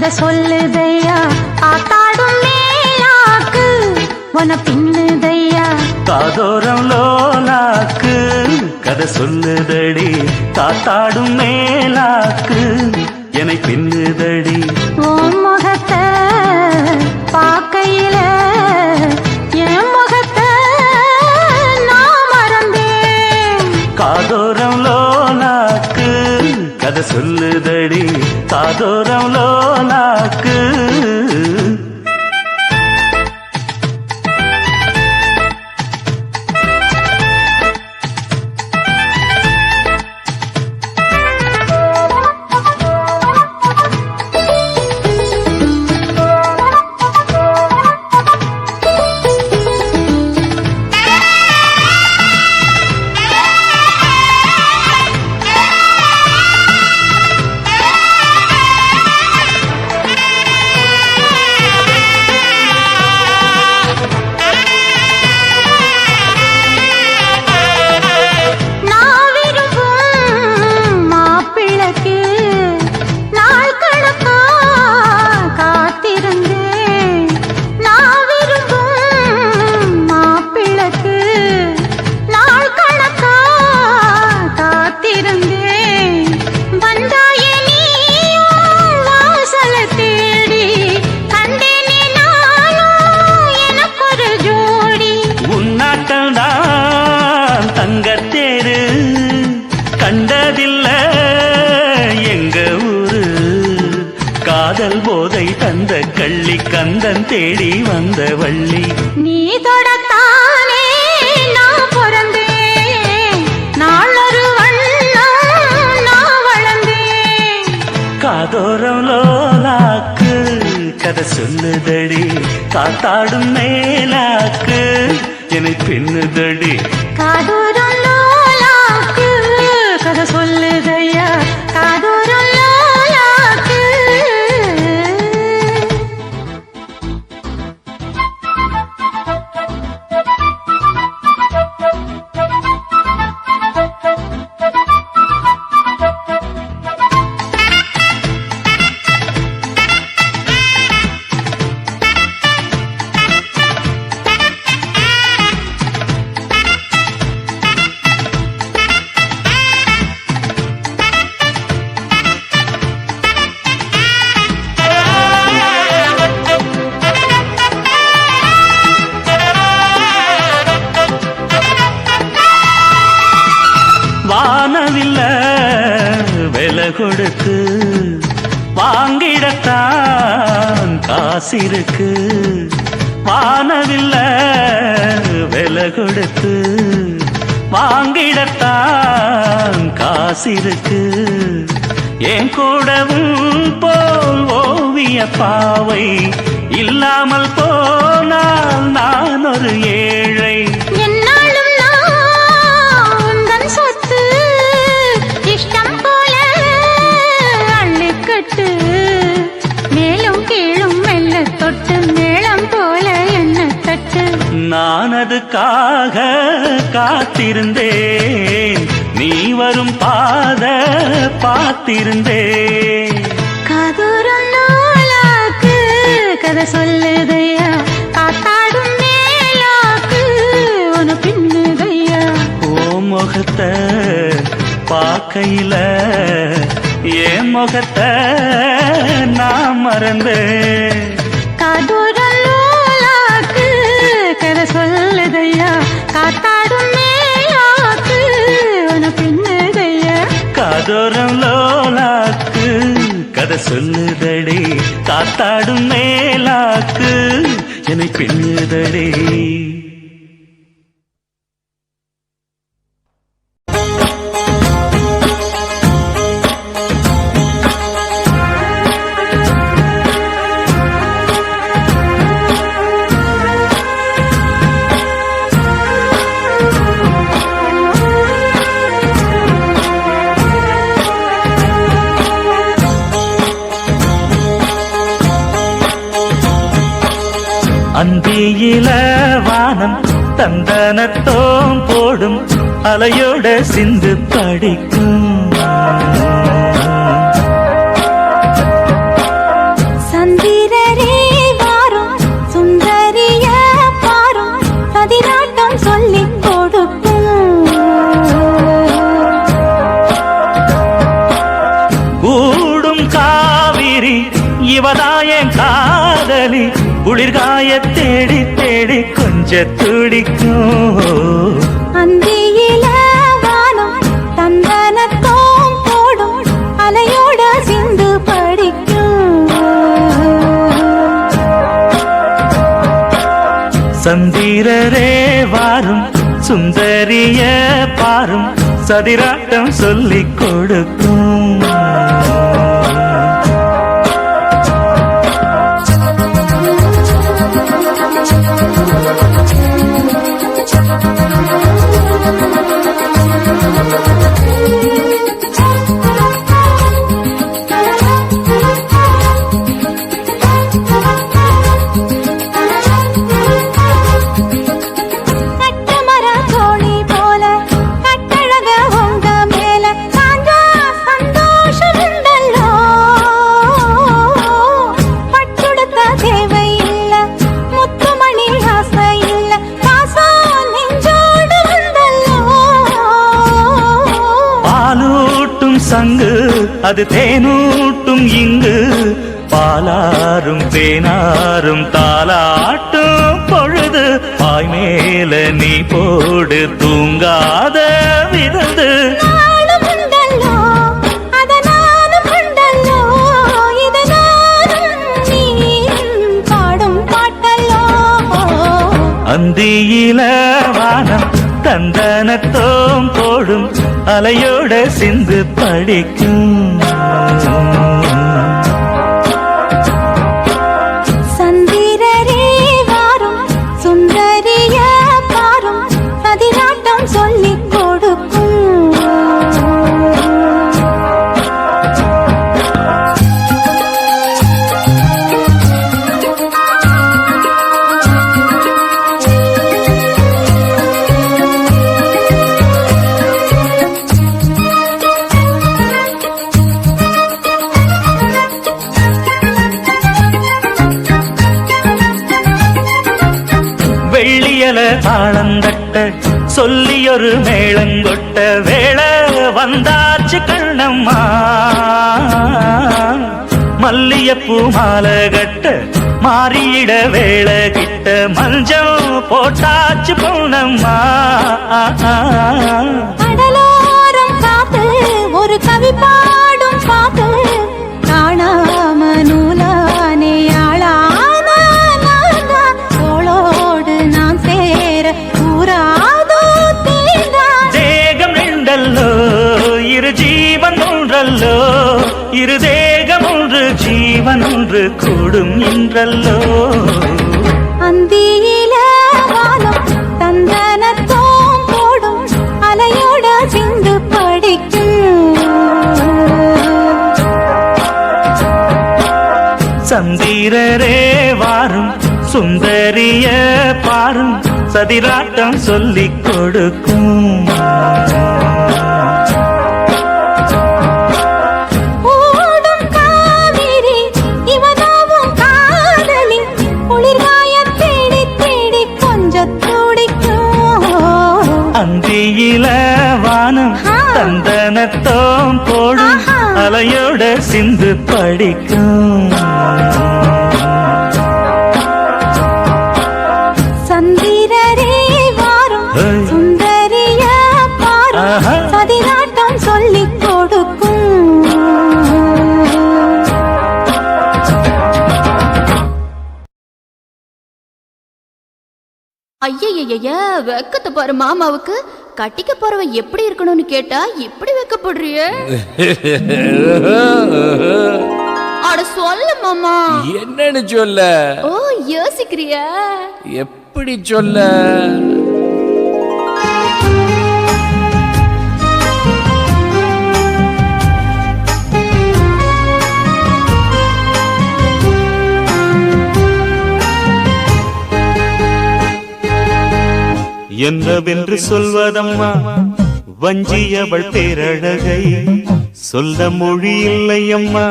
கதை சொல்லுதையா காத்தாடும் மேலாக்கு உன பின்னுதையா காதோரம் லோலாக்கு கதை சொல்லுதடி காத்தாடும் மேலாக்கு என்னை பின்னுதடி ஓ முகத்தை பார்க்கையில என் முகத்தை நான் மறந்தேன் காதோரம் லோலாக்கு கதை சொல்லுதடி காதோரம் லோலாக்கு கண்டதில்ல எங்க ஊரு காதல் போதை தந்த கள்ளி கந்தன் தேடி வந்த வள்ளி நீ தொடத்தானே நான் பிறந்தேன் நாளொரு வண்ணம் நான் வளர்ந்தேன் காதோரம் லோலாக்கு கதை சொல்லுதடி காத்தாடும் மேலாக்கு என்னை பின்னுதடி காதோரம் கதை சொல்லுதையா காதோரம் லோலாக்கு வானவில்ல விலை கொடுத்து வாங்கிடத்தான் காசிருக்கு வானவில்ல விலை கொடுத்து வாங்கிடத்தான் காசிருக்கு என் கூடவும் போல் ஓவிய பாவை இல்லாமல் போனால் நான் ஒரு ஏழை இஷ்டம் போல அள்ளிக்கட்டு மேலும் கீழும் மெல்ல தொட்டு மேளம் போல என்ன தட்டு நான் அதுக்காக காத்திருந்தேன் நீ வரும் பாத பார்த்திருந்தேன் காதோரம் லோலாக்கு கதை சொல்லுதையா காத்தாடும் மேலாக்கு உன பின்னுதையா ஓ முகத்தை பார்க்கையில என் முகத்தை நான் மறந்தேன் காதோரம் லோலாக்கு கதை சொல்லுதையா காத்தாடும் மேலாக்கு உன பின்னுதையா காதோரம் லோலாக்கு கதை சொல்லுதடி காத்தாடும் மேலாக்கு என்னை பின்னுதடி அந்தியில வானம் தந்தனத்தோம் போடும் அலையோட சிந்து படிக்கும் சதிராட்டம் சொல்லிக் கொடுக்கும். கூடும் காவிரி இவதாய காதலி குளிர்காய தேடி தேடி கொஞ்ச துடிக்கும். அந்தியில வானம் தந்தனத்தோம் போடும் அலையோட சிந்து படிக்கும். சந்திரரே வாரும் சுந்தரிய பாரும் சதிராட்டம் சொல்லிக் கொடுக்கும். சங்கு அது தேனூட்டும் இங்கு பாலாரும் தேனாரும் தாலாட்டும் பொழுது பாய் மேல நீ போடு தூங்காத விருந்து. அந்தியில வானம் தந்தனத்தோம் போடும் அலையோட சிந்து படிக்கும். சந்திரரே வாரும் சுந்தரிய பாரும் சதிராட்டம் சொல்லிக் கொடுக்கும். வெள்ளியல தாளந்தட்ட சொல்லியொரு மேளங்கொட்ட வேளை வந்தாச்சு கண்ணம்மா. மல்லியப்பூ மாலை கட்ட மாறியிட வேளை கிட்ட மஞ்சள் போட்டாச்சு பொன்னம்மா. கடலோரம் காத்து ஒரு கவி பாடும் பாத்து காணாம நூலானே இரு தேகம் ஒன்று ஜீவன் ஒன்று கூடும் என்றல்லோ. அந்தியில வானம் தந்தனத்தோம் போடும் அலையோட சிந்து படிக்கும். சந்திரரே வாரும் சுந்தரிய பாரும் சதிராட்டம் சொல்லிக் கொடுக்கும். அந்தியில வானம் தந்தனத்தோம் போடும் அலையோட சிந்து படிக்கும். சந்திரரே வாரும் சுந்தரிய பாரும் சதிராட்டம் சொல்லிக் கொடுக்கும். ஐயய்ய வெக்கத்தை பாரு மாமாவுக்கு. கட்டிக்க போறவ எப்படி இருக்கணும்னு கேட்டா இப்படி வெக்கப்படுறிய? அட சொல்ல மாமா. என்னன்னு சொல்ல? ஓ யோசிக்கிறியா? எப்படி சொல்ல? என்னவென்று சொல்வதம்மா வஞ்சியவள் பேரழகை சொல்ல மொழி இல்லையம்மா.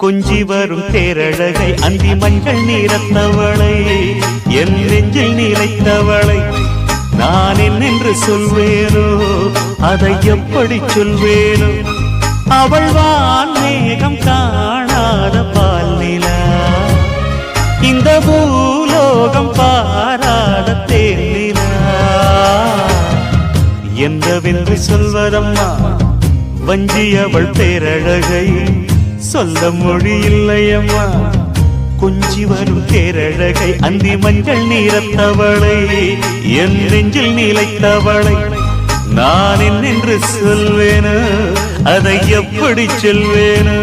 கொஞ்சி வரும் பேரழகை அந்தி மஞ்சள் நீரத்தவளை என் நெஞ்சில் நீரைத்தவளை என்று சொல்வேனோ அதை எப்படி சொல்வேனோ அவள் வான் மேகம் காணாத பால் நிலா இந்த பூலோகம் பாராத தேனிலா என்னவென்று சொல்வதம்மா வஞ்சி அவள் பேரழகை சொல்ல மொழி இல்லையம்மா கொஞ்சி வரும் தேரழகை அந்தி மஞ்சள் நீரத்தவளை என் நெஞ்சில் நிலைத்தவளை நான் என்னென்று சொல்வேனோ அதை எப்படி சொல்வேனோ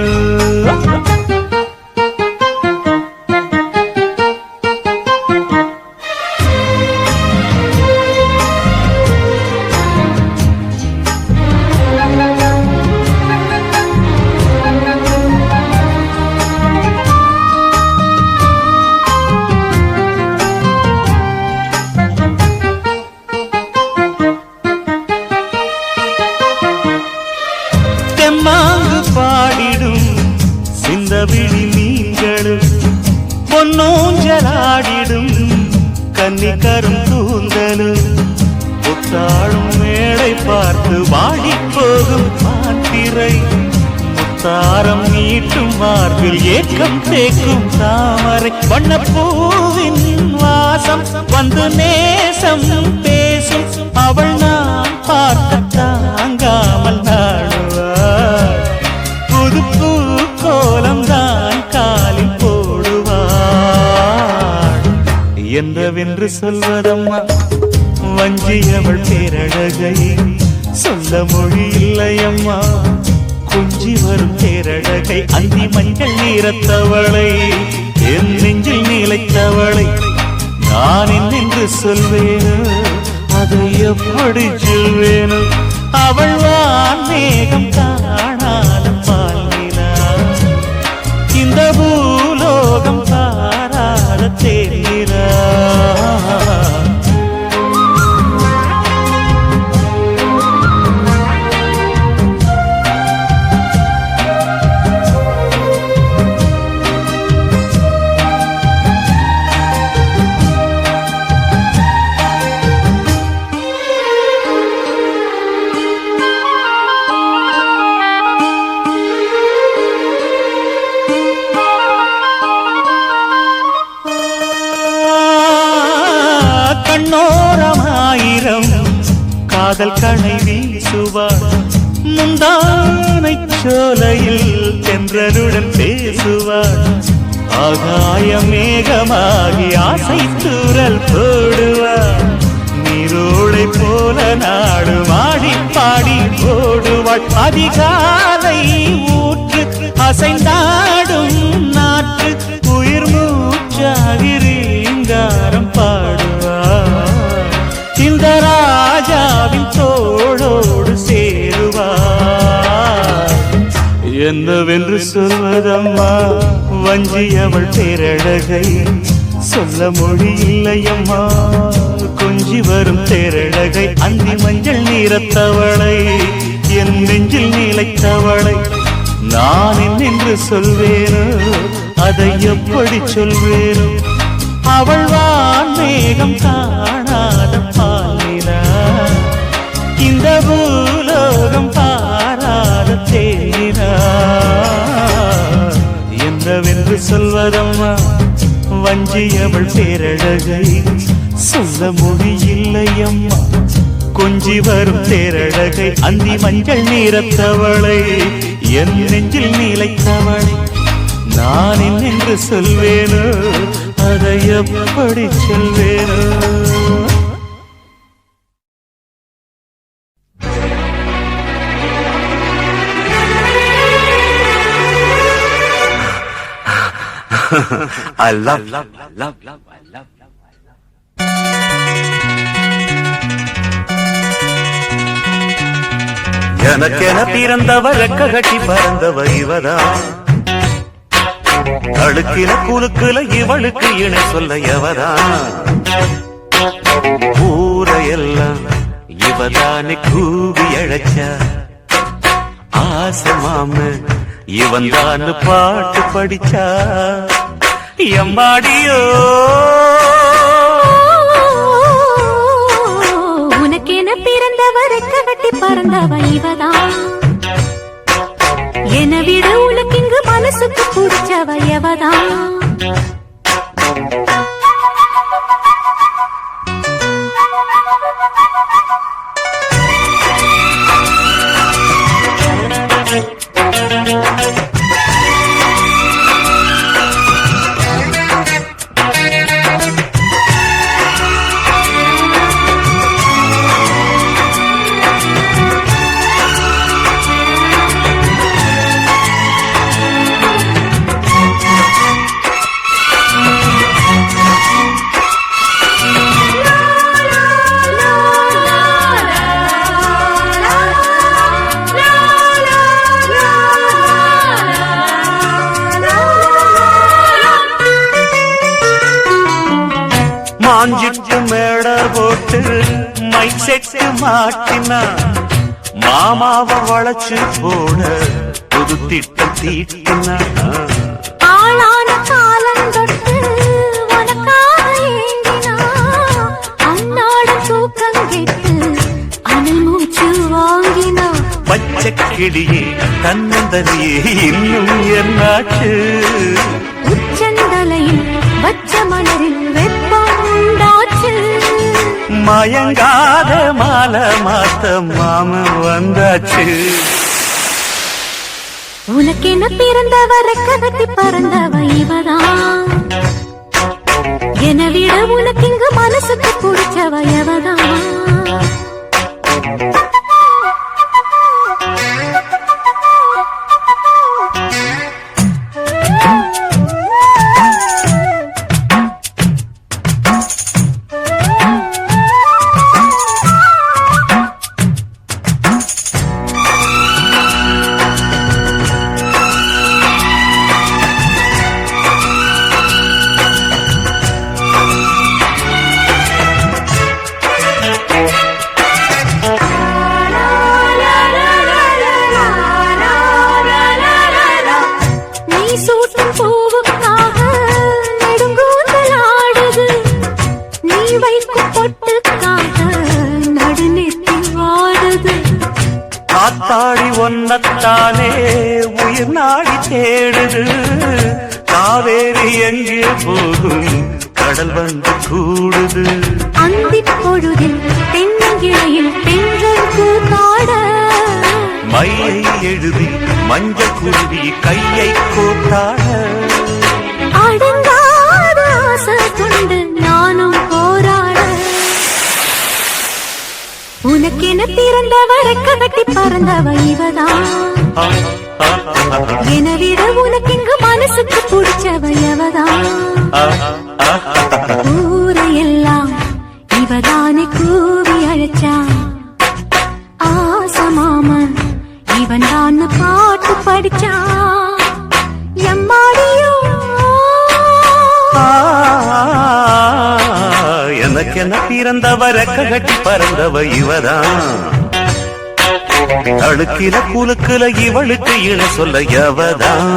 தெம்மாங்கு பாடிடும் சிந்தவிழி நீங்களும் பொன்னோஞ்சலாடிடும் கன்னிக்கரும் கூந்தலும் புத்தாளும் மேடை பார்த்து வாடி போகும் மாத்திரை முத்தாரம் நீட்டும் மார்பில் ஏக்கம் தேக்கும் தாமரை வண்ணப்பூவின் வாசம் வந்து நேசம் பேசும் அவள் நான் பார்க்க தாங்காமல் நாடுவாள் புது பூ கோலம் தான் காலில் போடுவாள் என்றவென்று சொல்வதம்மா வஞ்சி அவள் பேரழகை சொல்ல மொழி இல்லையம்மா கொஞ்சி வரும் பேரழகை அந்தி மஞ்சள் நீரத்தவளை என் நெஞ்சில் நிலைத்தவளை நான் என்னென்று சொல்வேனோ அதை எப்படி சொல்வேனோ அவள் வான் மேகம் காணாத பால் நிலா இந்த பூலோகம் பாராத தேனிலா கண்ணோரமாயிரம் காதல் கணை வீசுவார் முந்தானை சோலையில் தென்றலுடன் பேசுவார் ஆகாய மேகமாகி ஆசை தூரல் போடுவார் நீரோடை போல நாடு மாடி பாடி ஓடுவாள் அதிகாலை ஊற்று அசைந்தாடும் நாற்று உயிர் மூச்சாகி ரீங்காரம் பாடுவார் இந்த ராஜாவின் தோளோடு சேருவார் என்னவென்று சொல்வதம்மா வஞ்சி அவள் பேரழகை சொல்ல மொழி இல்லையம்மா கொஞ்சி வரும் தேரழகை அந்தி மஞ்சள் நீரத்தவளை என் நெஞ்சில் நிலைத்தவளை நான் என்னென்று சொல்வேனோ அதை எப்படி சொல்வேனோ அவள் வான் மேகம் காணாத பால் நிலா இந்த பூலோகம் பாராத தேனிலா என்னவென்று சொல்வதம்மா வஞ்சி அவள் பேரழகை சொல்ல மொழியில்லையம்மா கொஞ்சி வரும் தேரழகை அந்தி மஞ்சள் நீரத்தவளை என் நெஞ்சில் நிலைத்தவளை நான் என்னென்று சொல்வேனோ அதை எப்படி சொல்வேனோ I love. எனக்கென பிறந்தவ ரெக்க கட்டி பறந்தவ இவதான் அழுக்கில குலுக்குல இவளுக்கு இணை சொல்ல எவதான் ஊரையெல்லாம் இவதானே கூவி அழைச்சா ஆசை மாமு இவன் தான் பாட்டு படிச்சா எம்மாடியோ உனக்கென பறந்தவ இவதான். என விட உனக்கு இங்கு மனசுக்கு பிடிச்சவ எவதான். மாஞ்சிட்டு மேட போட்டு மைக் செட்டு மாட்டினா மாமாவ வளைச்சு போட புது திட்டம் தீட்டினா. ஆளான காலம் தொட்டு உனக்காக ஏங்கினா அன்னாட தூக்கம் கேட்டு அனல் மூச்சு வாங்கினா. பச்சை கிளியே தன்னந்தனியே இன்னும் என்னாச்சு. உச்சந்தலையில் வச்ச மலரில் வெப்பம் உண்டாச்சு. மயங்காத மாலை மாத்த மாமன் வந்தாச்சு. உனக்கென பிறந்தவர கதத்தி பறந்தவ இவதான். என விட உனக்கு இங்கு மனசுக்கு பிடிச்சவ எவதான். காத்தாடி ஒன்னத்தானே உயிர் நாடி தேடுது. காவேரி எங்கே போகும் கடல் வந்து கூடுது. அந்தி பொழுதில் தென்னங்கிளையில் பெண்கள் கூத்தாட மையை எழுதி மஞ்ச குருவி கையை கோத்தாட. அடங்காத ஆசை கொண்டு நானும் போராட. உனக்கென பிறந்தவர கட்டி பறந்தவ இவதான். என விட உனக்கு இங்கு மனசுக்கு பிடிச்சவ எவதான். ஊரையெல்லாம் இவதானே கூவி அழைச்சா. ஆசமாமன் இவன் தான் பாட்டு படிச்சா. எம்மாடியோ எனக்கென பிறந்தவர கட்டி பறந்தவ இவதான். அழுக்கில குலுக்குல இவளுக்கு இன சொல்ல எவதான்.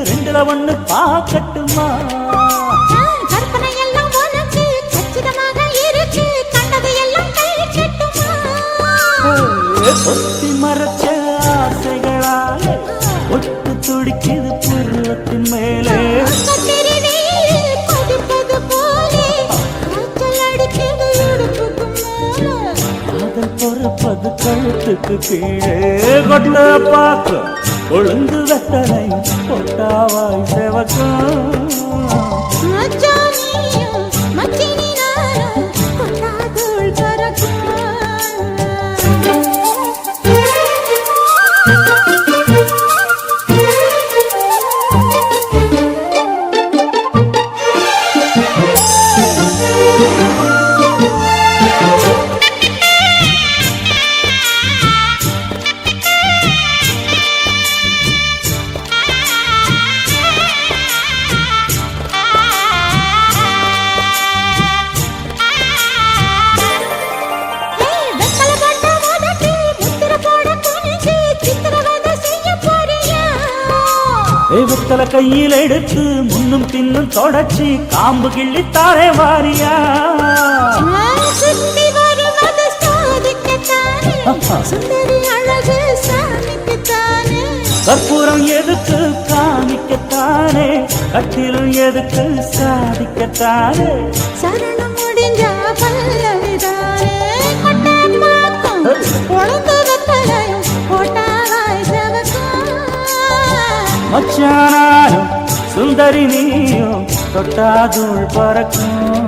ரெண்டுல ஒண்ணு பாக்கட்டுமா? கற்பனை எல்லாம் உனக்கு கச்சிதமாக இருக்கு, கண்டது எல்லாம் கை கட்டுமா? ஒத்தி மறைச்ச ஆசைகளால ஒட்டு துடிக்குது புருவத்தின் மேலே. கத்திரி நீர் கொதிப்பது போலே காய்ச்சல் அடிக்குது இடுப்புக்கு மேலே. காதல் பொறுப்பது கழுத்துக்கு கீழே. கொட்ட பார்க்க ஒழுங்கு வெத்தனை பொட்டாவாய் செவக்கும். மச்சான் நீயும் மச்சினி நானும் கொட்டாதூள் பறக்கும். வெத்தல கையில் எடுத்து முன்னும் பின்னும் தொடச்சி காம்பு கிள்ளித்தாரே வாரியா. சுத்தி வருவது சாதிக்கத்தானே, சுந்தரி அழகு சாமிக்குத்தானே. கற்பூரம் எதுக்கு காமிக்கத்தானே, கட்டிலும் எதுக்கு சாதிக்கத்தானே. சரணம் முடிஞ்சா பல்லவிதானே, கொட்டாப்பாக்கும் பொழுது வெத்தலையும் போட்டாவாய் செவக்கும். மச்சானாரும் சுந்தரி நீயும் தொட்டாதூள் பறக்கும்.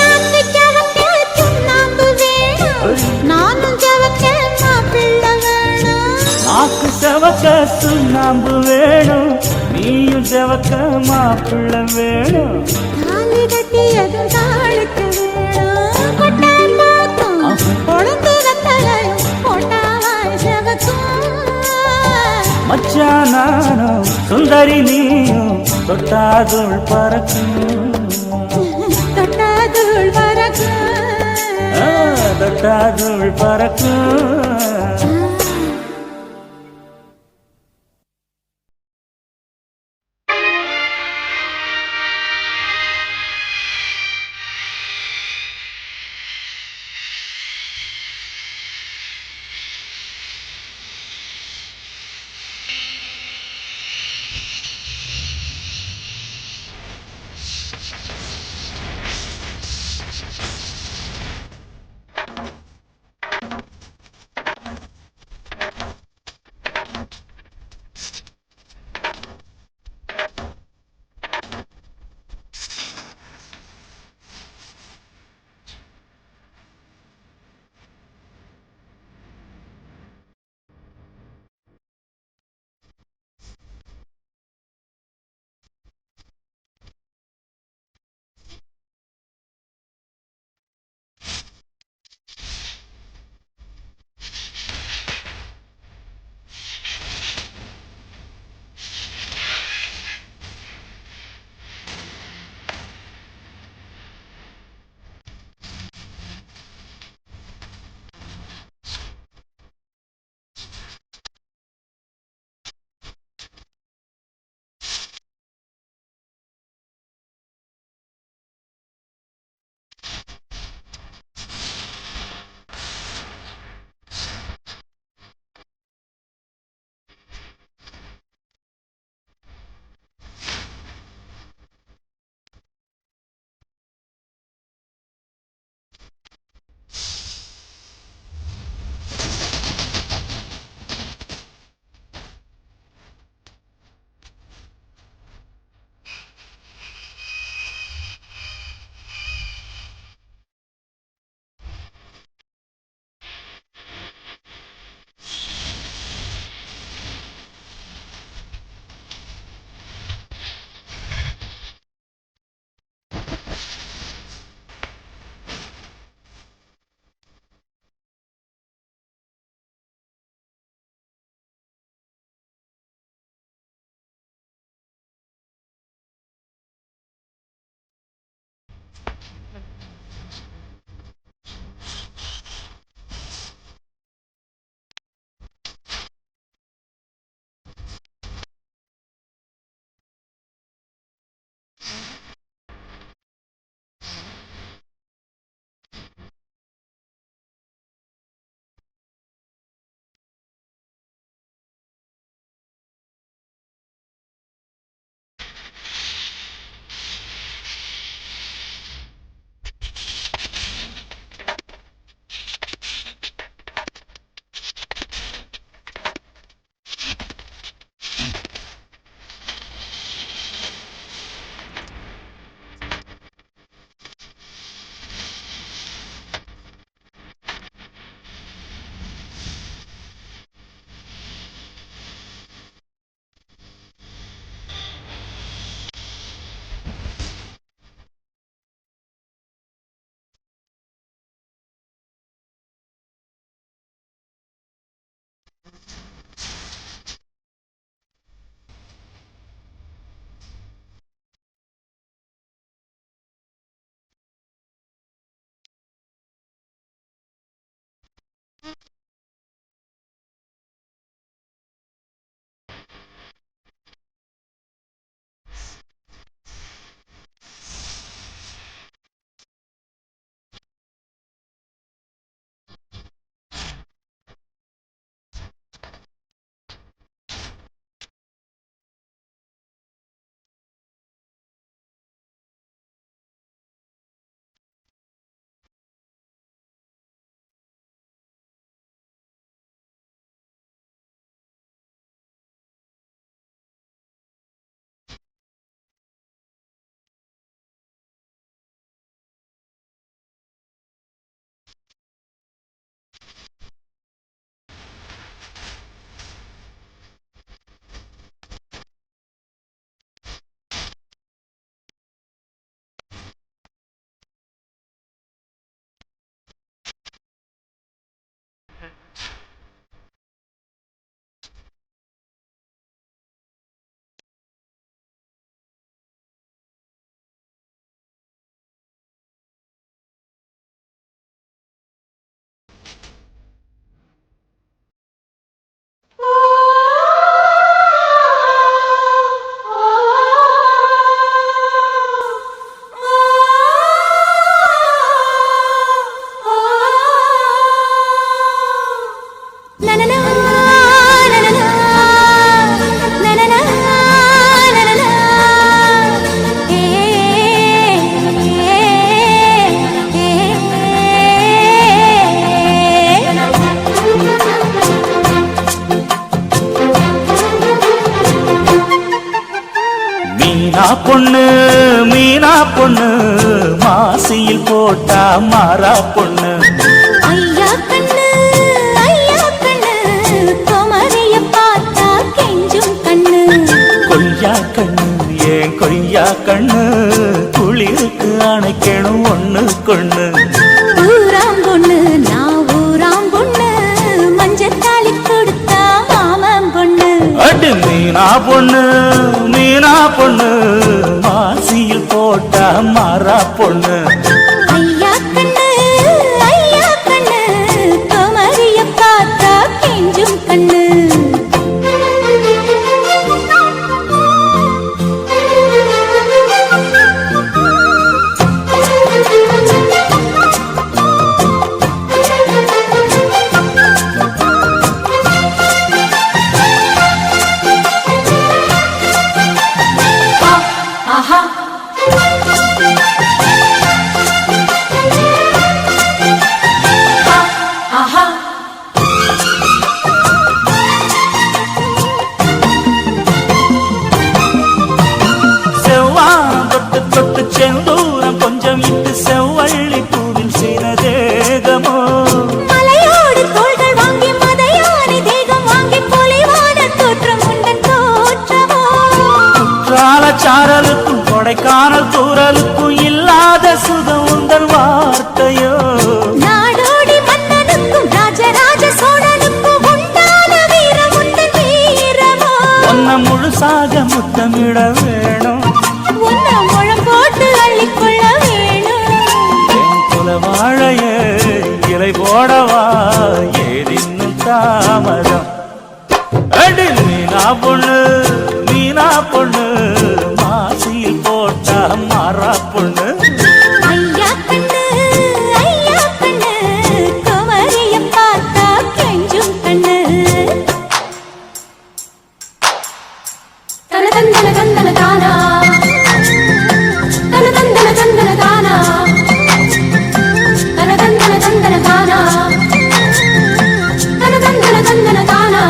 நாக்கு செவக்க சுண்ணாம்பு வேணும், நானும் செவக்க மாப்பிள்ளை வேணும். நாக்கு செவக்க சுண்ணாம்பு வேணும், நீயும் செவக்க மாப்பிள்ளை வேணும். தாலி கட்டியதும் தாளுக்கு வேணும், கொட்டாப்பாக்கும் பொழுது வெத்தலையும் போட்டாவாய் செவக்கும். மச்சானாரும் சுந்தரி நீயும் தொட்டாதூள் பறக்கும். தொட்டாதூள் பறக்கும். தொட்டாதூள் பறக்கும். மீனா பொண்ணு மீனா பொண்ணு மாசியில் போட்டா மாறா பொண்ணு ஐயா கண்ணு குமரிய பார்த்தா கெஞ்சும் கண்ணு கொய்யா கண்ணு ஏன் கொய்யா கண்ணு குளிருக்கு அணைக்கணும் ஒண்ணு கொண்ணு ஊராம் பொண்ணு நான் ஊராம் பொண்ணு மஞ்சத்தாலி கொடுத்தா மாமன் பொண்ணு அடு மீனா பொண்ணு மீனா பொண்ணு மாசியில் போட்டா மாறா பொண்ணு ஐயா கண்ணு குமரிய பார்த்தா கெஞ்சும் கண்ணு செந்தூரம் கொஞ்சம் இட்டு செவ்வள்ளி பூவில் செய்த தேகமோ மலையோடு தோள்கள் வாங்கி மதையானி தேகம் வாங்கி பொலிவான தோற்றம் உண்டன் தோற்றமோ குற்றால சாரலுக்கும் கொடைக்கானல் தூரலுக்கும் இல்லாத சுகம் உந்தன் வார்த்தையோ நாடோடி மன்னனுக்கும் ராஜராஜ சோழனுக்கும் உண்டான வீரம் உண்டன் வீரமோ ஒன்ன முழுசாக முத்தமிட வேணும் உன்னை முழம் போட்டு அள்ளிக்கொள்ள வேணும் என் குல வாழைய இலை போடவா ஏதின்னும் தாமதம் அடி மீனா பொண்ணு மாசியில் போட்டா மாறா பொண்ணு ஐயா கண்ணு குமரிய பார்த்தா கெஞ்சும் கண்ணு தன தந்தன தந்தன தானா தன தந்தன தந்தன தானா தன தந்தன தந்தன தானா தன தந்தன தந்தன தானா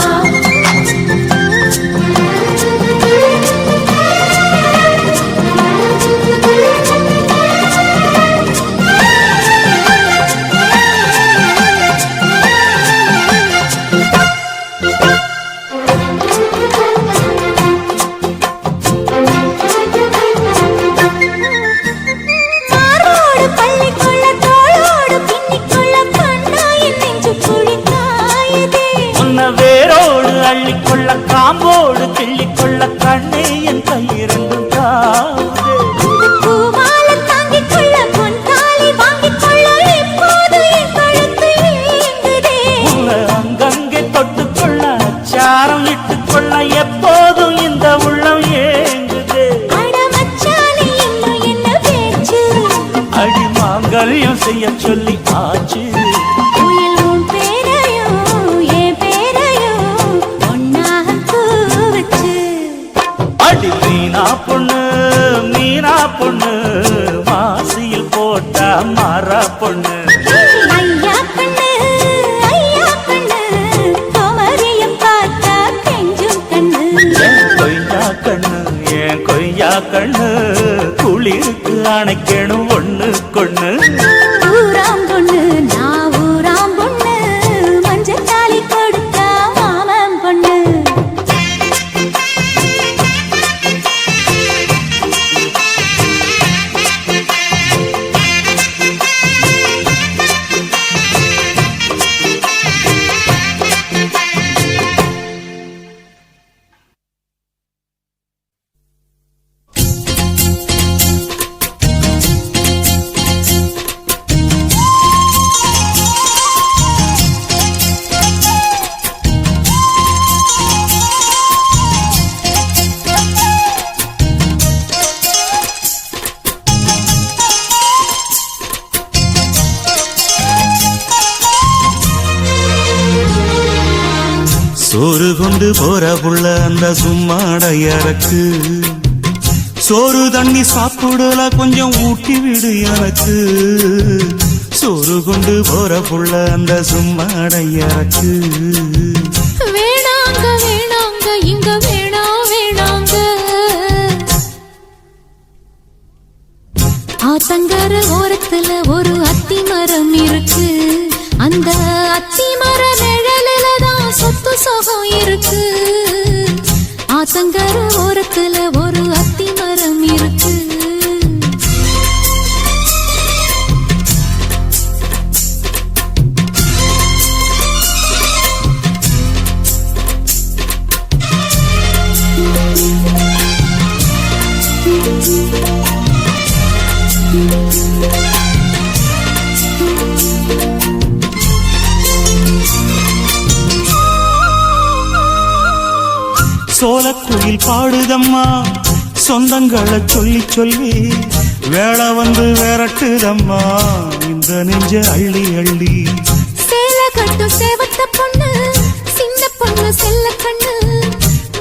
மாரோடு பள்ளிக்குள்ள தோளோடு பின்னிக்குள்ள கண்ணாயின் நெஞ்சு குழிக்காயதே உன்ன வேரோடு அள்ளிக்கொள்ள காம்போடு கிள்ளிக்கொள்ள கண்ணே என் கையிரண்டும் காவுதே பூமாலை தாங்கிக் கொள்ள பொன்தாலி வாங்கிக் கொள்ள இப்போது என் கழுத்து ஏங்குதே உன்னை அங்கங்கே தொட்டுக்கொள்ள அச்சாரம் இட்டுக்கொள்ள எப்போதும் இந்த உள்ளம் ஏங்குதே அட மச்சானே இன்னும் என்ன பேச்சு அடி மாங்கல்யம் செய்ய சொல்லி ஆச்சு உயில் உன் பேரையும் என் பேரையும் ஒன்னாக கூவச்சு அடி மீனா பொண்ணு மாசியில் போட்டா மாறா பொண்ணு ஐயா கண்ணு குமரியம் பார்த்தா கெஞ்சும் கண்ணு என் கொய்யா கண்ணு குளிருக்கு அணைக்கணும் ஒண்ணு கொண்ணு ஊராம் பொண்ணு நான் ஊராம் பொண்ணு மஞ்சத்தாலி கொடுத்தா மாமன் பொண்ணு சோறு கொண்டு போற புள்ள அந்த சும்மாடையறக்கு சோறு தண்ணி சாப்பிடல கொஞ்சம் ஊட்டி விடு எனக்கு சோறு கொண்டு போற புள்ள அந்த சும்மாடையறக்கு வேணாங்க வேணாங்க இங்க வேணாங்க ஆத்தங்கர ஓரத்துல ஒரு அத்தி மரம் இருக்கு, அந்த அத்தி மர நிழலில தான் சொத்து சுகம் இருக்கு. ஆத்தங்கர ஓரத்துல ஒரு அத்தி மரம் இருக்கு. சோலக்குயில் பாடுதம்மா சொந்தங்களை சொல்லி சொல்லி, வேளை வந்து விரட்டுதம்மா இந்த நெஞ்ச அள்ளி அள்ளி. சேலை கட்டும் சேவத்த பொண்ணு, சின்ன பொண்ணு செல்ல கண்ணு,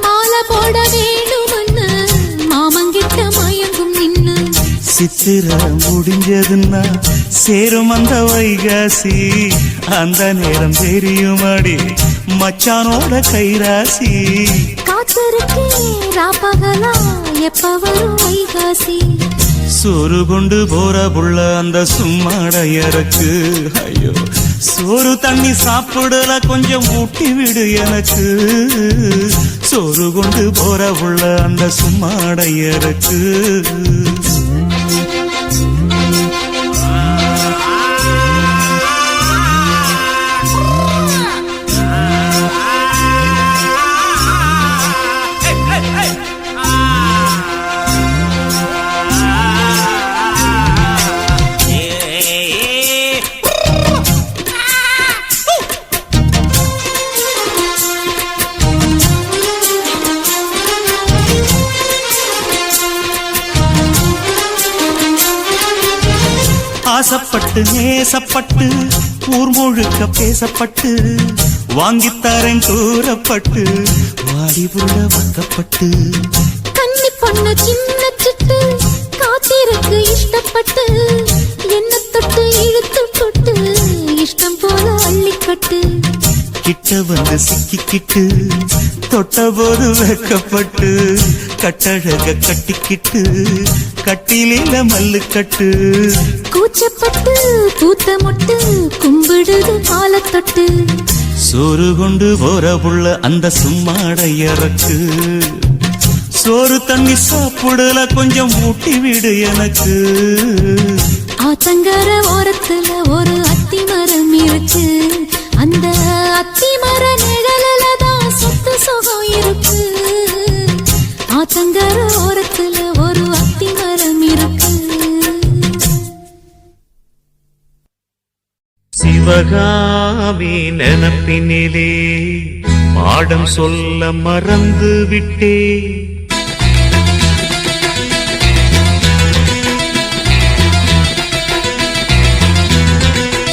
மாலை போட வேணுமண்ணு மாமங்கிட்ட மயங்கும் நின்னு. சித்திர முடிஞ்சதுன்னா சேரும் அந்த வைகாசி, அந்த நேரம் தெரியுமாடி மச்சானோட கைராசி. காத்திருக்கே ராப்பகலா எப்ப வரும் வைகாசி. சோறு கொண்டு போற புள்ள அந்த சும்மாடையறக்கு, ஐயோ சோறு தண்ணி சாப்பிடல கொஞ்சம் ஊட்டி விடு எனக்கு. சோறு கொண்டு போற புள்ள அந்த சும்மாடையறக்கு. ஆசப்பட்டு நேசப்பட்டு ஊர் முழுக்க பேசப்பட்டு, வாங்கித்தாரன் கூறப்பட்டு வாடி புள்ள வக்கப்பட்டு. கன்னி பொண்ணு சின்ன சிட்டு காத்திருக்கு இஷ்டப்பட்டு, என்ன தொட்டு இழுத்து தொட்டு இஷ்டம் போல அள்ளிக்கட்டு. கிட்ட வந்து சிக்கிக்கிட்டு தொட்ட போது வைக்கப்பட்டு, கட்டழக கட்டிக்கிட்டு கட்டிலில மல்லு கட்டு. கூச்சப்பட்டு பூத்த முட்டு கும்பிடுது காலத்தொட்டு. சோறு கொண்டு போற புள்ள அந்த சும்மாடையறக்கு. சோறு தண்ணி சாப்பிடல கொஞ்சம் ஊட்டி விடு எனக்கு. ஆத்தங்கர ஓரத்துல ஒரு அத்தி மரம் இருக்கு, அந்த அத்தி மர நிழலில தான் சொத்து சுகம் இருக்கு. ஆத்தங்கர ஓரத்துல ஒரு அத்தி மரம் இருக்கு. சிவகாமி நினப்பினிலே பாடம் சொல்ல மறந்து விட்டே.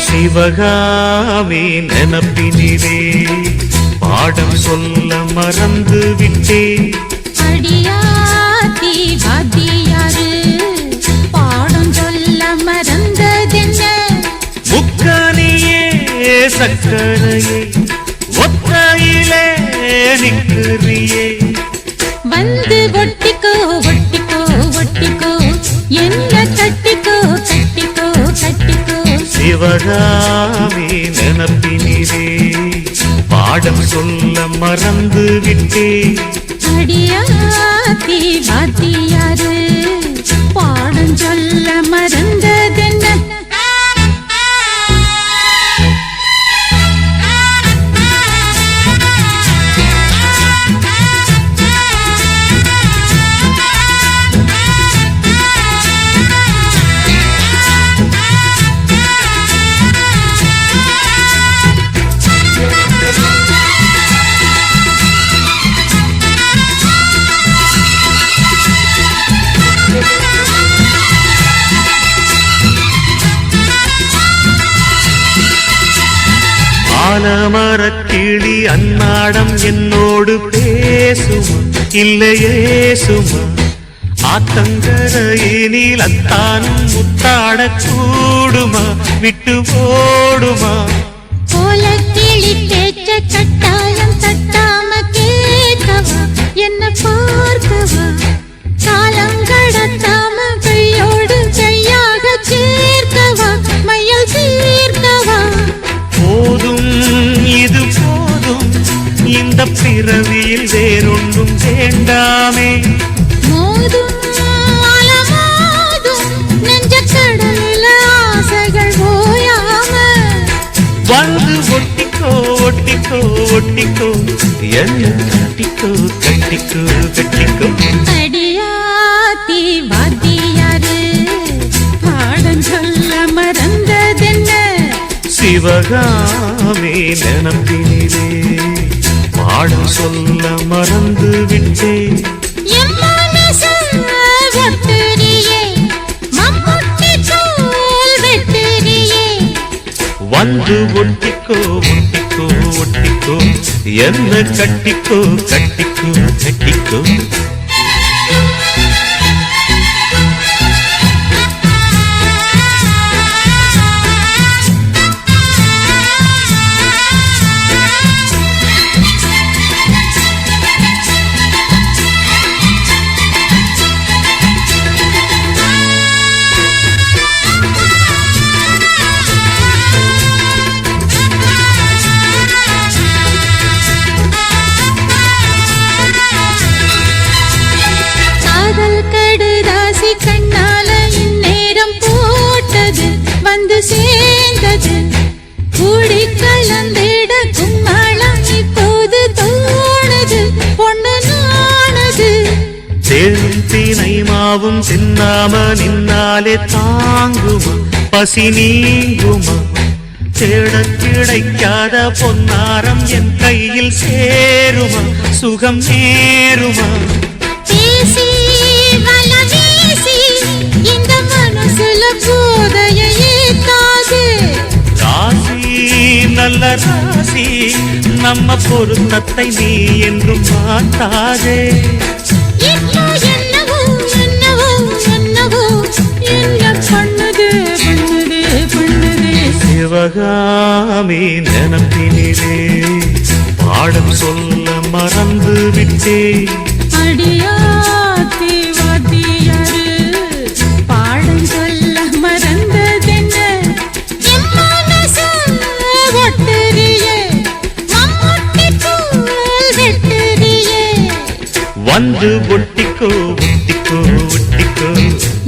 சிவகாமி நினப்பினிலே பாடம் சொல்ல மறந்து விட்டே. அடியாத்தி வாத்தியாரு பாடம் சொல்ல மறந்ததென்ன. முக்கனியே சக்கரையே ஒத்தையிலே நிற்கிறியே. வந்து ஒட்டிக்கோ ஒட்டிக்கோ ஒட்டிக்கோ, என்ன கட்டிக்கோ கட்டிக்கோ கட்டிக்கோ. சிவகாமி நினப்பினிலே பாடம் சொல்ல மறந்து விட்டே. அடியாத்தி வாத்தியாரு பாடம் சொல்ல மறந்ததென்ன. ஆலமரக்கிளி அன்னாடம் என்னோடு பேசுமா இல்லையே சுமா. ஆத்தங்கரையினில் அத்தானும் முத்தாட கூடுமா விட்டு ஓடுமா. கோலக்கிளி பேச்ச கட்டாயம் தட்டாம கேட்கவா, என்ன பார்க்கவா, காலம் கடத்தாம கையோடு கையா வேண்டாமே மோதும் அலமோதும் நெஞ்சக்கடலில் ஆசைகள் ஓயாம வந்து ஒட்டிக்கோ ஒட்டிக்கோ ஒட்டிக்கோ என்ன கட்டிக்கோ கட்டிக்கோ கட்டிக்கோ அடியாத்தி வாத்தியாரு பாடம் சொல்ல மறந்ததென்ன சிவகாமே நினப்பினிலே பாடம் சொல்ல மறந்து விட்டேன் என் மனசு ஒட்டுறியே மம்முட்டி தோல் வெட்டுறியே வந்து ஒட்டிக்கோ ஒட்டிக்கோ ஒட்டிக்கோ என்ன கட்டிக்கோ கட்டிக்கோ கட்டிக்கோ காதல் கடுதாசி கண்ணால இந்நேரம் போட்டது வந்து சேர்ந்தது கூடி கலந்திட கும்மாளம் இப்போது தோணுது பொண்ணு நானது தேனும் தீனை மாவும் தின்னாம நின்னாலே தாங்குமா பசி நீங்குமா தேடக் கிடைக்காத பொன்னாரம் என் கையில் சேருமா சுகம் நேருமா பேசி வல வீசி இந்த மனசுல போதையை ஏத்தாது ராசி நல்ல ராசி நம்ம பொருத்தத்தை நீ என்றும் மாட்டாதே இப்போ என்னவோ என்னவோ என்னவோ என்ன பண்ணுது பண்ணுது பண்ணுது சிவகாமி நினப்பினிலே பாடம் சொல்ல மறந்து விட்டேன் அடியாத்தி வாத்தியாரு பாடம் சொல்ல மறந்ததென்ன என் மனசு ஒட்டுறியே மம்முட்டி தோல் வெட்டுறியே வந்து ஒட்டிக்கோ ஒட்டிக்கோ ஒட்டிக்கோ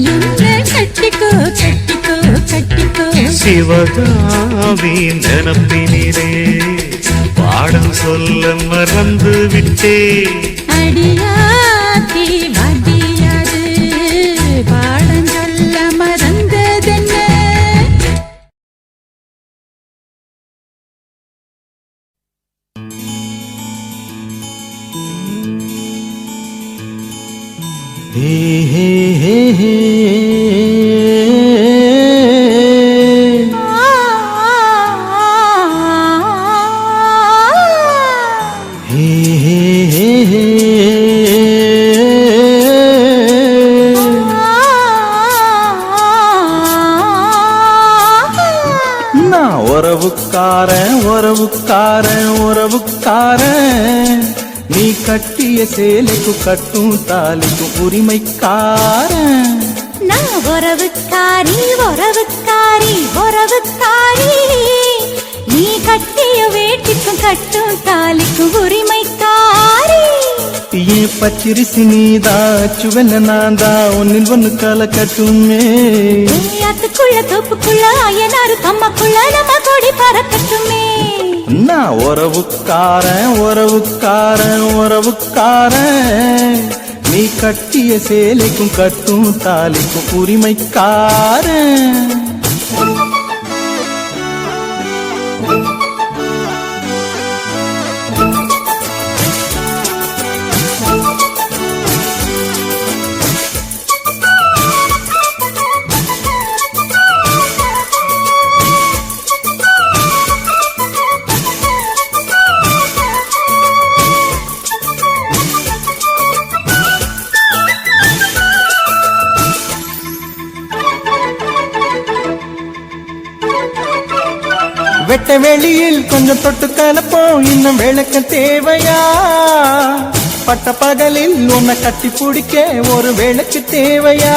என்ன கட்டிக்கோ கட்டிக்கோ கட்டிக்கோ சிவகாமி நினப்பினிலே பாடம் சொல்ல மறந்து விட்டேன் அடியாத்தி வாத்தியாரு பாடம் சொல்ல மறந்ததென்ன ஹே ஹே ஹே ஹே நான் உறவுக்காரன் உறவுக்காரன் உறவுக்காரன் நீ கட்டிய சேலைக்கு கட்டும் தாலிக்கும் உரிமைக்காரன் நான் உறவுக்காரி உறவுக்காரி உறவுக்காரி நீ கட்டிய வேட்டிக்கும் கட்டும் தாலிக்கும் உரிமைக்காரி ஏன் பச்சிரிசி நீதா சுவன நான்தா ஒன்னில் ஒன்னு கால கட்டுமே அதுக்குள்ள தோப்புக்குள்ள அயனாரு கம்மக்குள்ள நம்ம கொடி பறக்கட்டுமே நான் உறவுக்காரன் உறவுக்காரன் உறவுக்காரன் நீ கட்டிய சேலைக்கும் கட்டும் தாலிக்கும் உரிமைக்காரன் வெட்ட வெளியில் கொஞ்சம் தொட்டு கலப்போம் இன்னும் விளக்க தேவையா பட்ட பகலில் உன்னை கட்டி பிடிக்க ஒரு விளக்கு தேவையா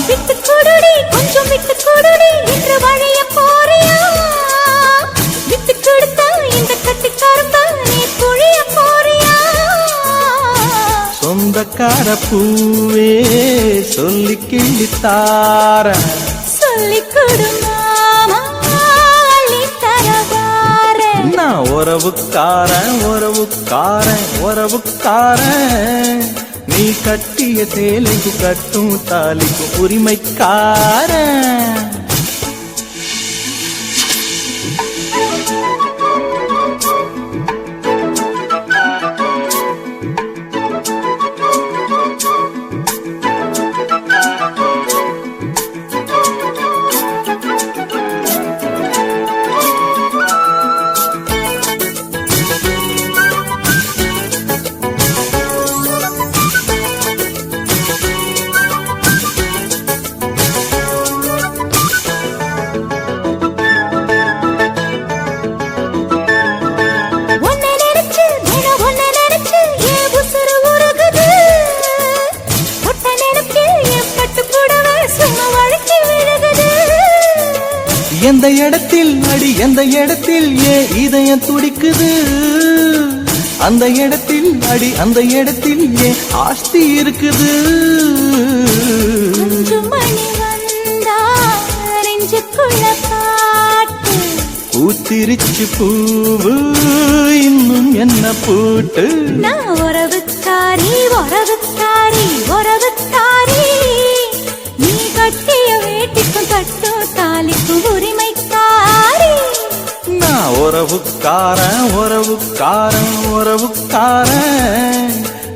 விட்டு கொடுடி கொஞ்சம் விட்டு கொடுடி என்று வழிய போறியா விட்டு கொடுத்தா இந்த கட்டி கரும்பா நீ புழிய போறியா சொந்தக்கார பூவே சொல்லி கிள்ளித்தார சொல்லிக் கொடு மாமா அள்ளித் தரவாரேன். நான் உறவுக்காரன் உறவுக்காரன் உறவுக்காரன் நீ கட்டிய சேலைக்கு கட்டும் தாலிக்கும் உரிமைக்காரன். உன்னை நினைச்சு தினம் உன்னை நினைச்சு என் உசுரு உருகுது. தொட்ட நினைப்பில் என் பட்டுப் புடவை சும்மா வழுக்கி விழுகுது. எந்த இடத்தில் அடி எந்த இடத்தில் ஏன் இதயம் துடிக்குது, அந்த இடத்தில் அடி அந்த இடத்தில் ஏன் ஆஸ்தி இருக்குது. கொஞ்சம் மணி வந்தா நெஞ்சுக்குள்ள பாட்டு. பூத்திருச்சு பூவு இன்னும் என்ன பூட்டு. நான் உறவுக்காரி உறவுக்காரி உறவுக்காரி நீ கட்டிய வேட்டிக்கும் கட்டும் தாலிக்கும் உரிமைக்காரி. நான் உறவுக்காரன் உறவுக்காரன் உறவுக்காரன்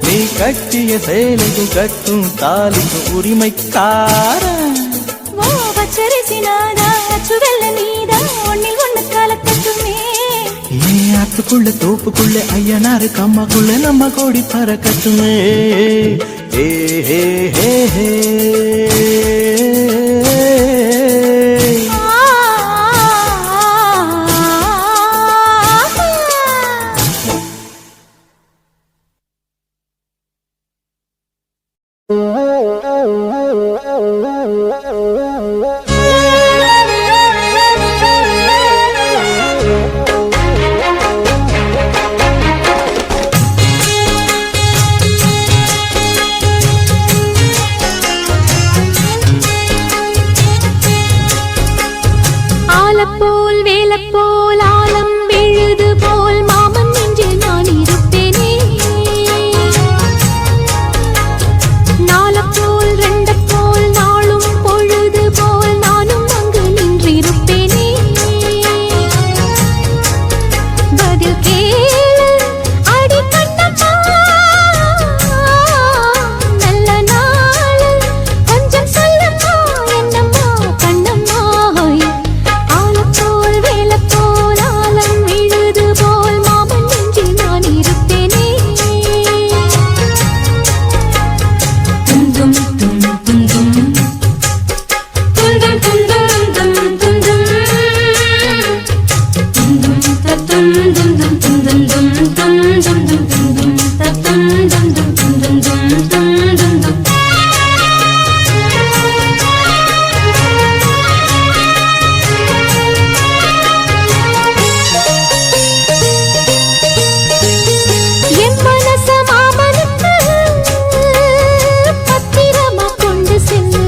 நீ கட்டிய சேலைக்கும் கட்டும் தாலிக்கும் உரிமைக்காரன். ஓ பச்சரிசி நாதா அச்சுவெல்ல நீதா ஒன்னில் ஒண்ணு கலக்கட்டுமே. ஏன் ஆத்துக்குள்ள தோப்புக்குள்ள ஐயனாரு கம்மாக்குள்ள நம்ம கோடி பறக்கட்டுமே. ஏ ஹே ஹே ஹே ஆலப்போல் வேலப்போல் ஆலம் விழுது போல் மாமன் நெஞ்சில் நான் இருப்பேனே. நாலப்போல் ரெண்டப்போல் நாளும் பொழுது போல் நானும் அங்கு நின்றிருப்பேனே. பதில் கேளு அடி கண்ணம்மா, நல்ல நாள் கொஞ்சம் சொல்லம்மா என்னம்மா கண்ணம்மா. ஆலப்போல் வேலப்போல் ஆலம் விழுது போல் மாமன் நெஞ்சில் நான் இருப்பேனே. துந்தும் தும் துந்தும் துந்தும் துந்தும் தும் துந்தும் துந்தும் தத்தும் துந்தும் துந்தும் தும் தும் துந்தும் துந்தும் தத்தும் துந்தும் துந்தும் தும் தும் துந்தும். என் மனச மாமனுக்கு பத்திரமா கொண்டு செல்லு.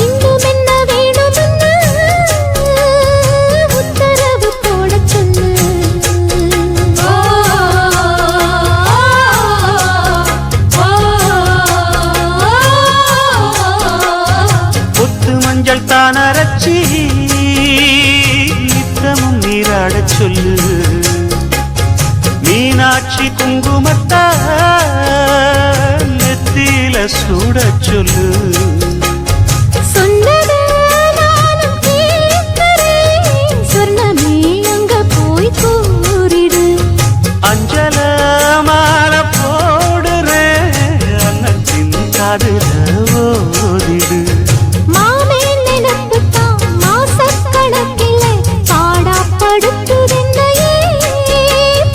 இன்னும் என்ன வேணும்னு உத்தரவு போடச் சொல்லு. கொத்து மஞ்சள் தான் அரைச்சி நித்தமும் நீராடச் சொல்லு. மீனாட்சி குங்குமத்தா நெத்தியில சூடச் சொல்லு. சொன்னத நானும் கேட்கிறேன், சொர்ணமே அங்க போய் கூறிடு. அஞ்சல மாலை போடுறேன் அன்னத்தின் காதுல ஓதிடு. மாமே நினைப்புத்தான் மாசக்கணக்கிலே பாடாப்படுத்துதென்னையே,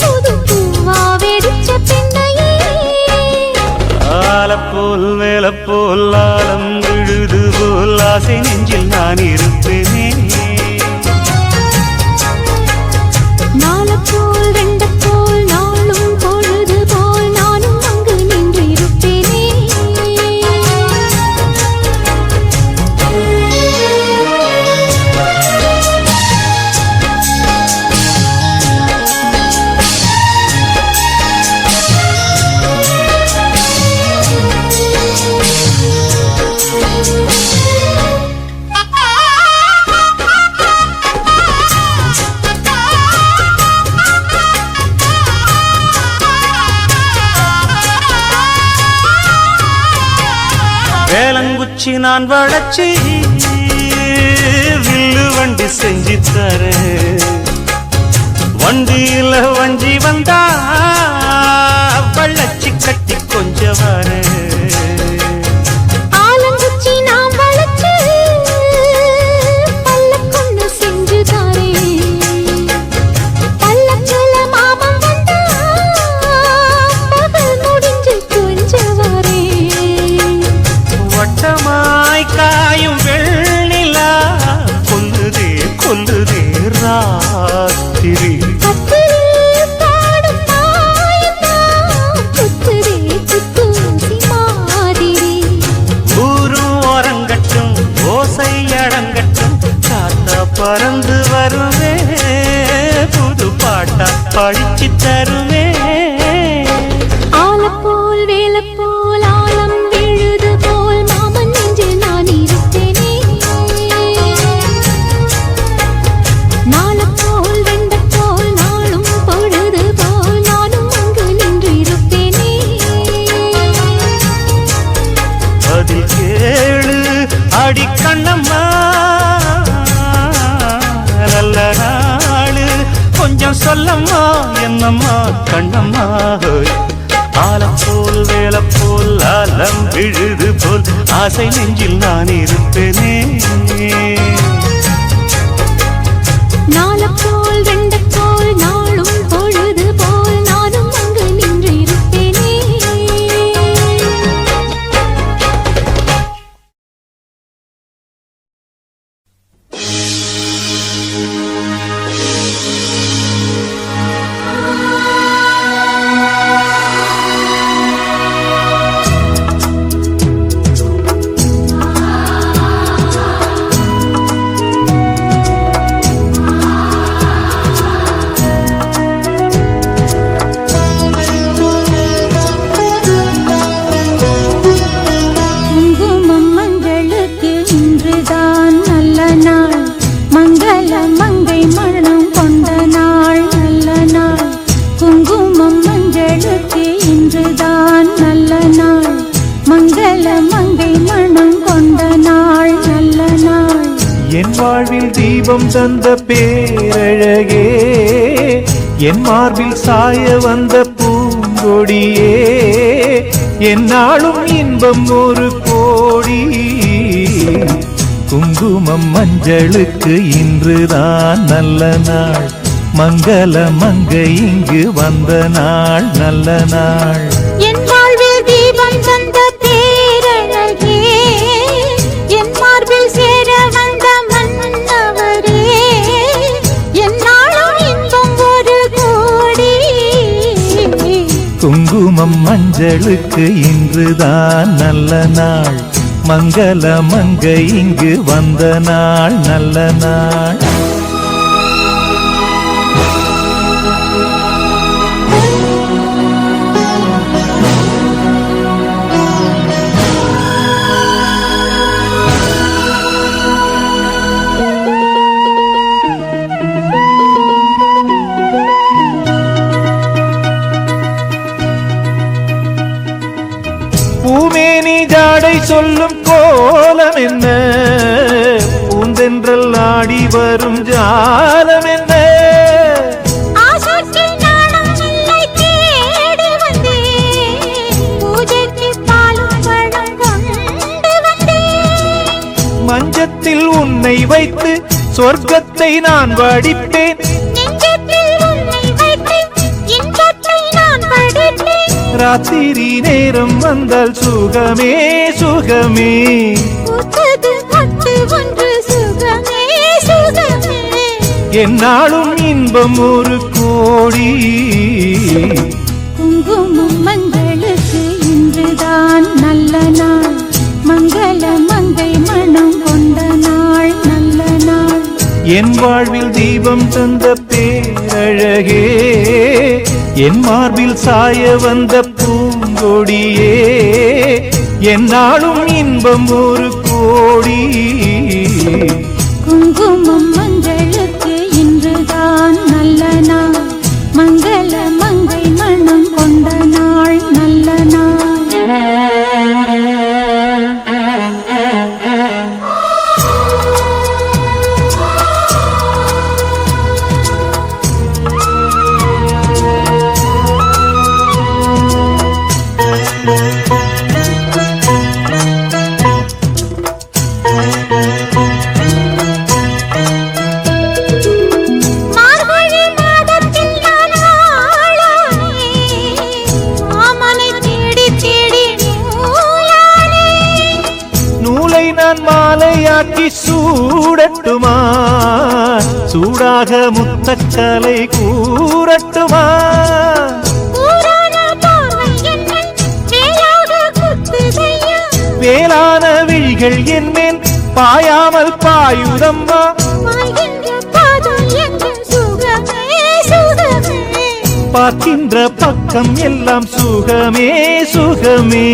புது பூவா வெடிச்ச பின்னையே. ஆலப்போல் மேலப்போல் ஆலம் விழுது போல் ஆசை நெஞ்சில் நான் இருப்பேனே. நாலப்போல் ரெண்டப்போல் நாளும் பொழுது போல் நானும் அங்கு வேலங்குச்சி நான் வளச்சி வில்லு வண்டி செஞ்சு தரேன். வண்டியில வஞ்சி வந்தா வள்ளச்சி கட்டி கொஞ்சம் வரேன். ஆலங்குச்சி நாம் வளர்த்து பல்லக்கொன்னு செஞ்சு தாரேன். பல்லக்குல மாமன் வந்தா பகல் முடிஞ்சு கொஞ்சம் வரேன். வட்டமாய் காயும் வெள்ளிலா கொல்லுதே கொல்லுதே ராத்திரி. பறந்து வருவே புது பாட்டா படிச்சு தருவே. ஆல போல் வேல போல் ஆலம் விழுது போல் மாமன் நெஞ்சில் நான் இருப்பேனே. நாள போல் வெண்ட போல் நாளும் பொழுது போல் நானும் அங்கு நின்று இருப்பேனே. அதில் கேளு அடி கண்ணம்மா நல்ல நாளு கொஞ்சம் சொல்லம்மா என்னம்மா கண்ணம்மா. ஆலம் போல் வேல போல் ஆலம் விழுது போல் ஆசை நெஞ்சில் நான் இருப்பேனே. நாள போல் வெண்ட போல் நாளும் பொழுது போல் நானும் அங்கு நின்று இருப்பேனே. என் வாழ்வில் தீபம் தந்த பேரழகே, என் மார்பில் சாய வந்த பூங்கொடியே, என்னாலும் இன்பம் ஒரு கோடி. குங்குமம் மஞ்சளுக்கு இன்றுதான் நல்ல நாள், மங்கள மங்கை இங்கு வந்த நாள் நல்ல நாள். என் வாழ்வில் தீபம் தந்த பேரழகே, என் மார்பில் சேர வந்த மன்னவரே, என்னாலும் இன்பம் ஒரு கோடி. குங்குமம் மஞ்சளுக்கு இன்றுதான் நல்ல நாள், மங்கள மங்கை இங்கு வந்த நாள் நல்ல நாள். பூமேனி ஜாடை சொல்லும் கோலம் என்ன, பூந்தென்றல் ஆடி வரும் ஜாலம் என்ன. மஞ்சத்தில் உன்னை வைத்து சொர்க்கத்தை நான் வடிப்பேன், ராத்திரி நேரம் வந்தால் சுகமே சுகமே. என்னாலும் இன்பம் ஒரு கோடி. குங்குமம் மங்களுக்கு இன்றுதான் நல்ல நாள், மங்கள மங்கை மனம் கொண்ட நாள் நல்ல நாள். என் வாழ்வில் தீபம் தந்த பேரழகே, என் மார்பில் சாய வந்த பூங்கொடியே, என்னாலும் இன்பம் ஒரு கோடி. குங்குமம் மங்களுக்கு இன்றுதான் நல்ல நாள், மங்கள மங்கை மனம் கொண்ட நாள் நல்ல நாள். சாட்சி சூடட்டுமா, சூடாக முத்தக்கலை கூறட்டுமா. வேளான விழிகள் என்மேல் பாயாமல் பாயுதம்மா. பார்க்கின்ற பக்கம் எல்லாம் சுகமே சுகமே.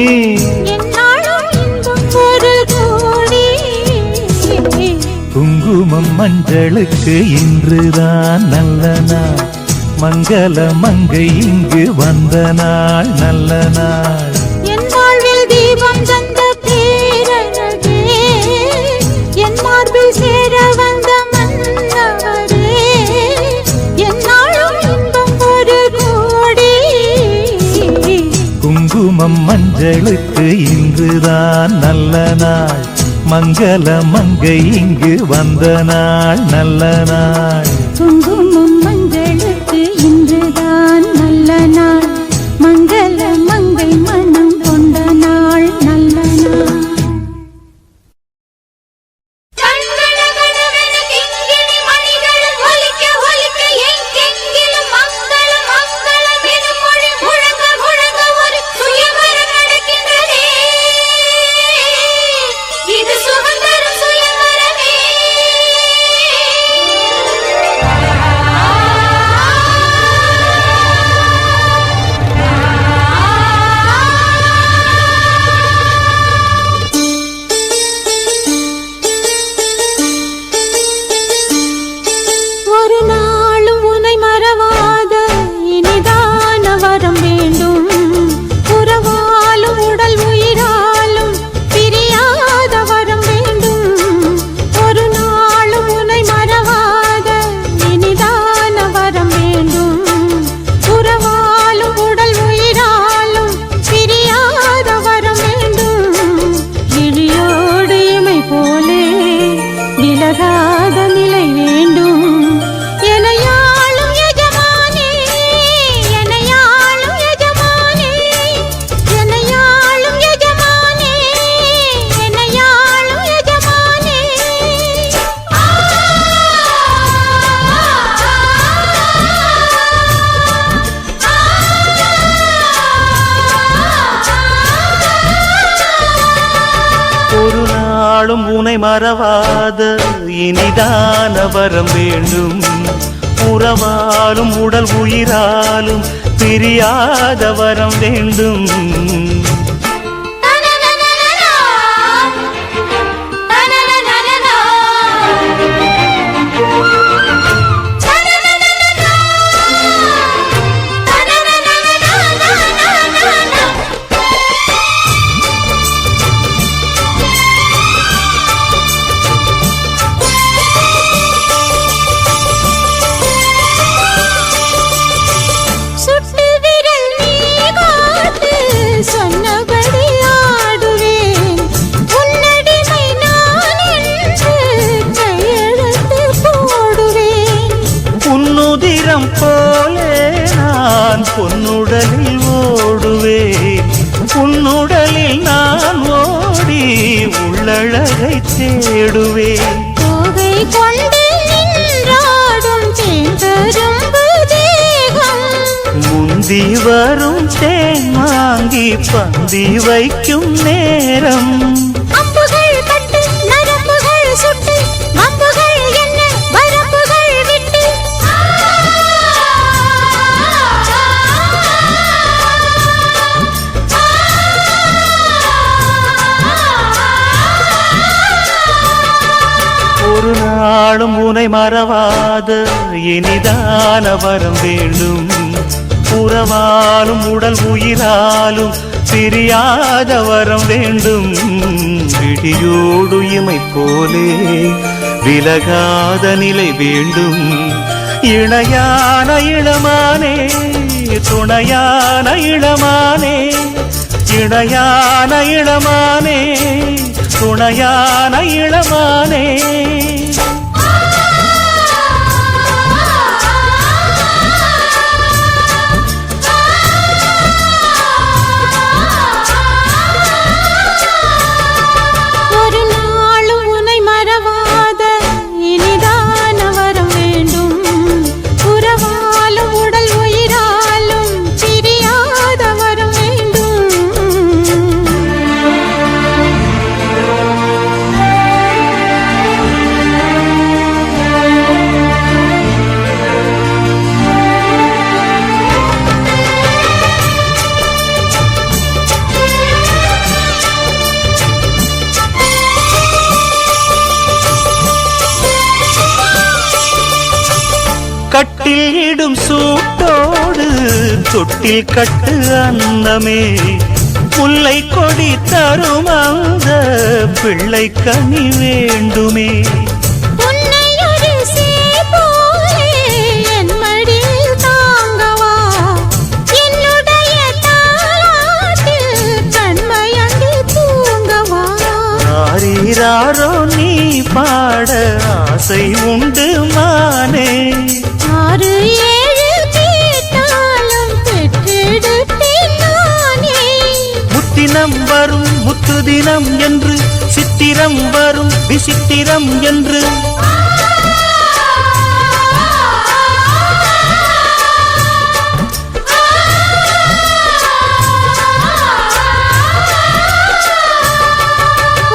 குங்குமம் மஞ்சளுக்கு இன்றுதான் நல்ல நாள், மங்கள மங்கை இங்கு வந்த நாள் நல்ல நாள். என் வாழ்வில் தீபம் தந்த பேரழகே, என் மார்பில் சேர வந்த மன்னவரே, என்னாலும் இன்பம் ஒரு கோடி. குங்குமம் மஞ்சளுக்கு இன்றுதான் நல்ல நாள், மங்கள மங்கை இங்கு வந்த நாள் நல்ல நாள். குங்குமம் மஞ்சளுக்கு இன்றுதான் நல்ல நாள், மங்கள மங்கை மனம் கொண்ட நாள் நல்ல நாள். உனை மறவாத இனிதான வரம் வேண்டும், உறவாலும் உடல் உயிராலும் பிரியாத வரம் வேண்டும். போலே நான் பொன்னுடலில் ஓடுவேன், உன்னுடலில் நான் ஓடி உள்ளழகை தேடுவேன். போகை கொண்டு நின்றாடும் தேந்தரும்பு தேகம், முந்தி வரும் தேன் வாங்கி பந்தி வைக்கும் நேரம். அம்புகள் பட்டு நரம்புகள் சுட்டு அம்புகள் என்ன வரம்புகள் விட்டு. ஒரு நாளும் உனை மறவாத இனிதான வரம் வேண்டும், உறவாலும் உடல் உயிராலும் பிரியாத வரம் வேண்டும். விடியோடு இமை போலே விலகாத நிலை வேண்டும், இணையான இளமானே துணையான இளமானே, இணையான இளமானே துணையான இளமானே. ஒரு நாளும் உன்னை மறவ தொட்டில் கட்டு அன்னமே முல்லை கொடி தரும் அந்த பிள்ளை கனி வேண்டுமே உன்னை ஒரு சேபோலே என் மடியில் தாங்கவா என்னுடைய தாலாட்டில் கண்மயங்கி தூங்கவா ஆரீராரோ நீ பாட ஆசை உண்டு மானே 6 7 கேட்டாலும் பெற்றெடுத்தேன் நானே முத்தினம் வரும் முத்து தினம் என்று சித்திரம் வரும் விசித்திரம் என்று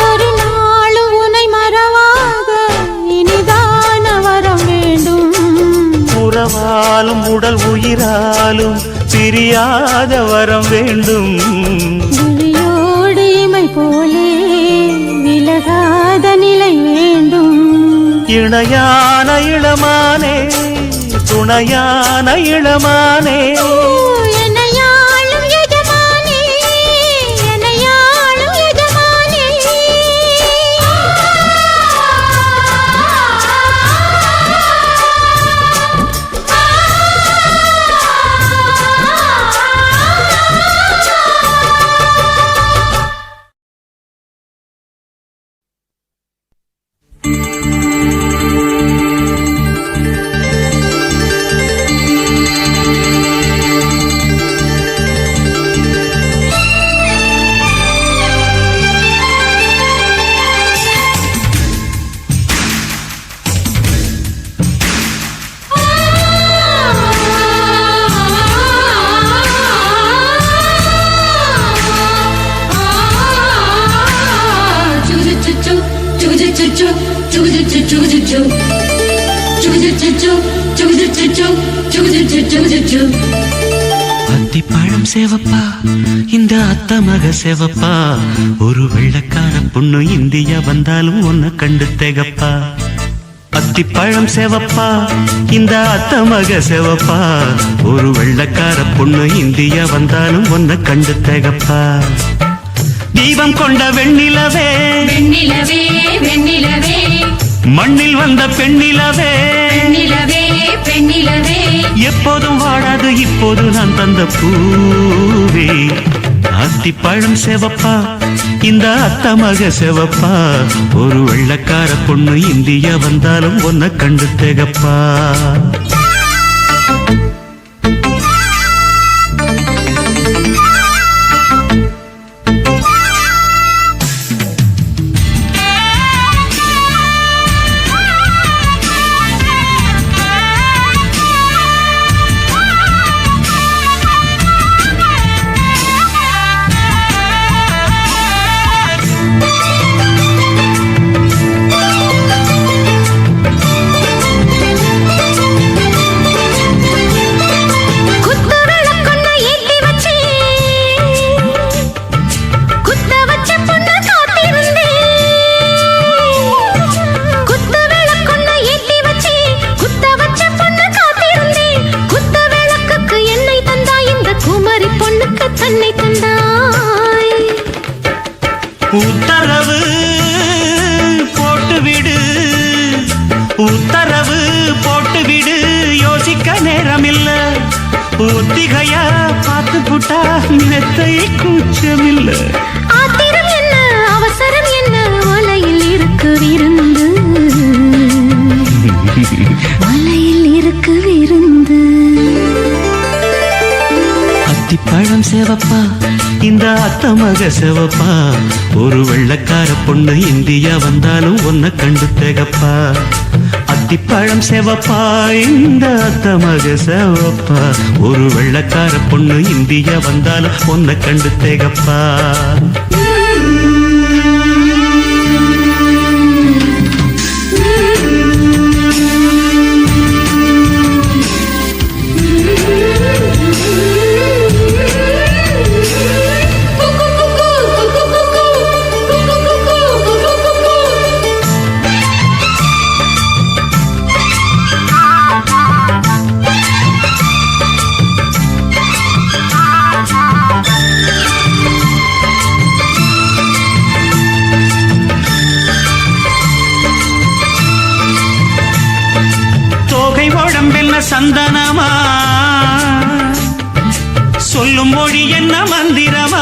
ஒரு நாள் உன்னை மறவாத இனிதான வரம் வேண்டும் உறவாலும் உடல் உயிராலும் பிரியாத வரம் வேண்டும் விழியோடு இமை போலே விலகாத நிலை வேண்டும் இணையான இளமானே துணையான இளமானே என்னையாளும் எஜமானே என்னையாளும் எஜமானே அத்திப்பழம் சேவப்பா இந்த அத்த மக சேவப்பா ஒரு வெள்ளக்கார பொண்ணு இந்தியா வந்தாலும் உன்னை கண்டு தேகப்பா அத்திப்பழம் சேவப்பா இந்த அத்த மக சேவப்பா ஒரு வெள்ளக்கார பொண்ணு இந்தியா வந்தாலும் உன்னை கண்டு தேகப்பா தீபம் கொண்ட வெண்ணிலவே வெண்ணிலவே வெண்ணிலவே மண்ணில் வந்த பெண்ணிலவே பெண்ணிலவே பெண்ணிலவே எப்போதும் வாடாது இப்போது நான் தந்த பூவே அத்திப்பழம் சேவப்பா இந்த அத்த மக சேவப்பா ஒரு வெள்ளக்கார பொண்ணு இந்தியா வந்தாலும் உன்னை கண்டு தேகப்பா உத்தரவு போட்டுவிடு உத்தரவு போட்டுவிடு யோசிக்க நேரமில்ல ஒத்திகையா பார்த்து புட்டா மெத்தை கூச்சமில்ல ஆத்திரம் என்ன அவசரம் என்ன வலையில் இருக்கு விருந்து வலையில் இருக்கு விருந்து அத்திப்பழம் சேவப்பா இந்த அத்த மக சேவப்பா ஒரு வெள்ளக்கார பொண்ணு இந்தியா வந்தாலும் உன்னை கண்டு தேகப்பா அத்திப்பழம் சேவப்பா இந்த அத்த மக சேவப்பா ஒரு வெள்ளக்கார பொண்ணு இந்தியா வந்தாலும் உன்னை கண்டு தேகப்பா சந்தனமா சொல்லும் மொழி என்ன மந்திரமா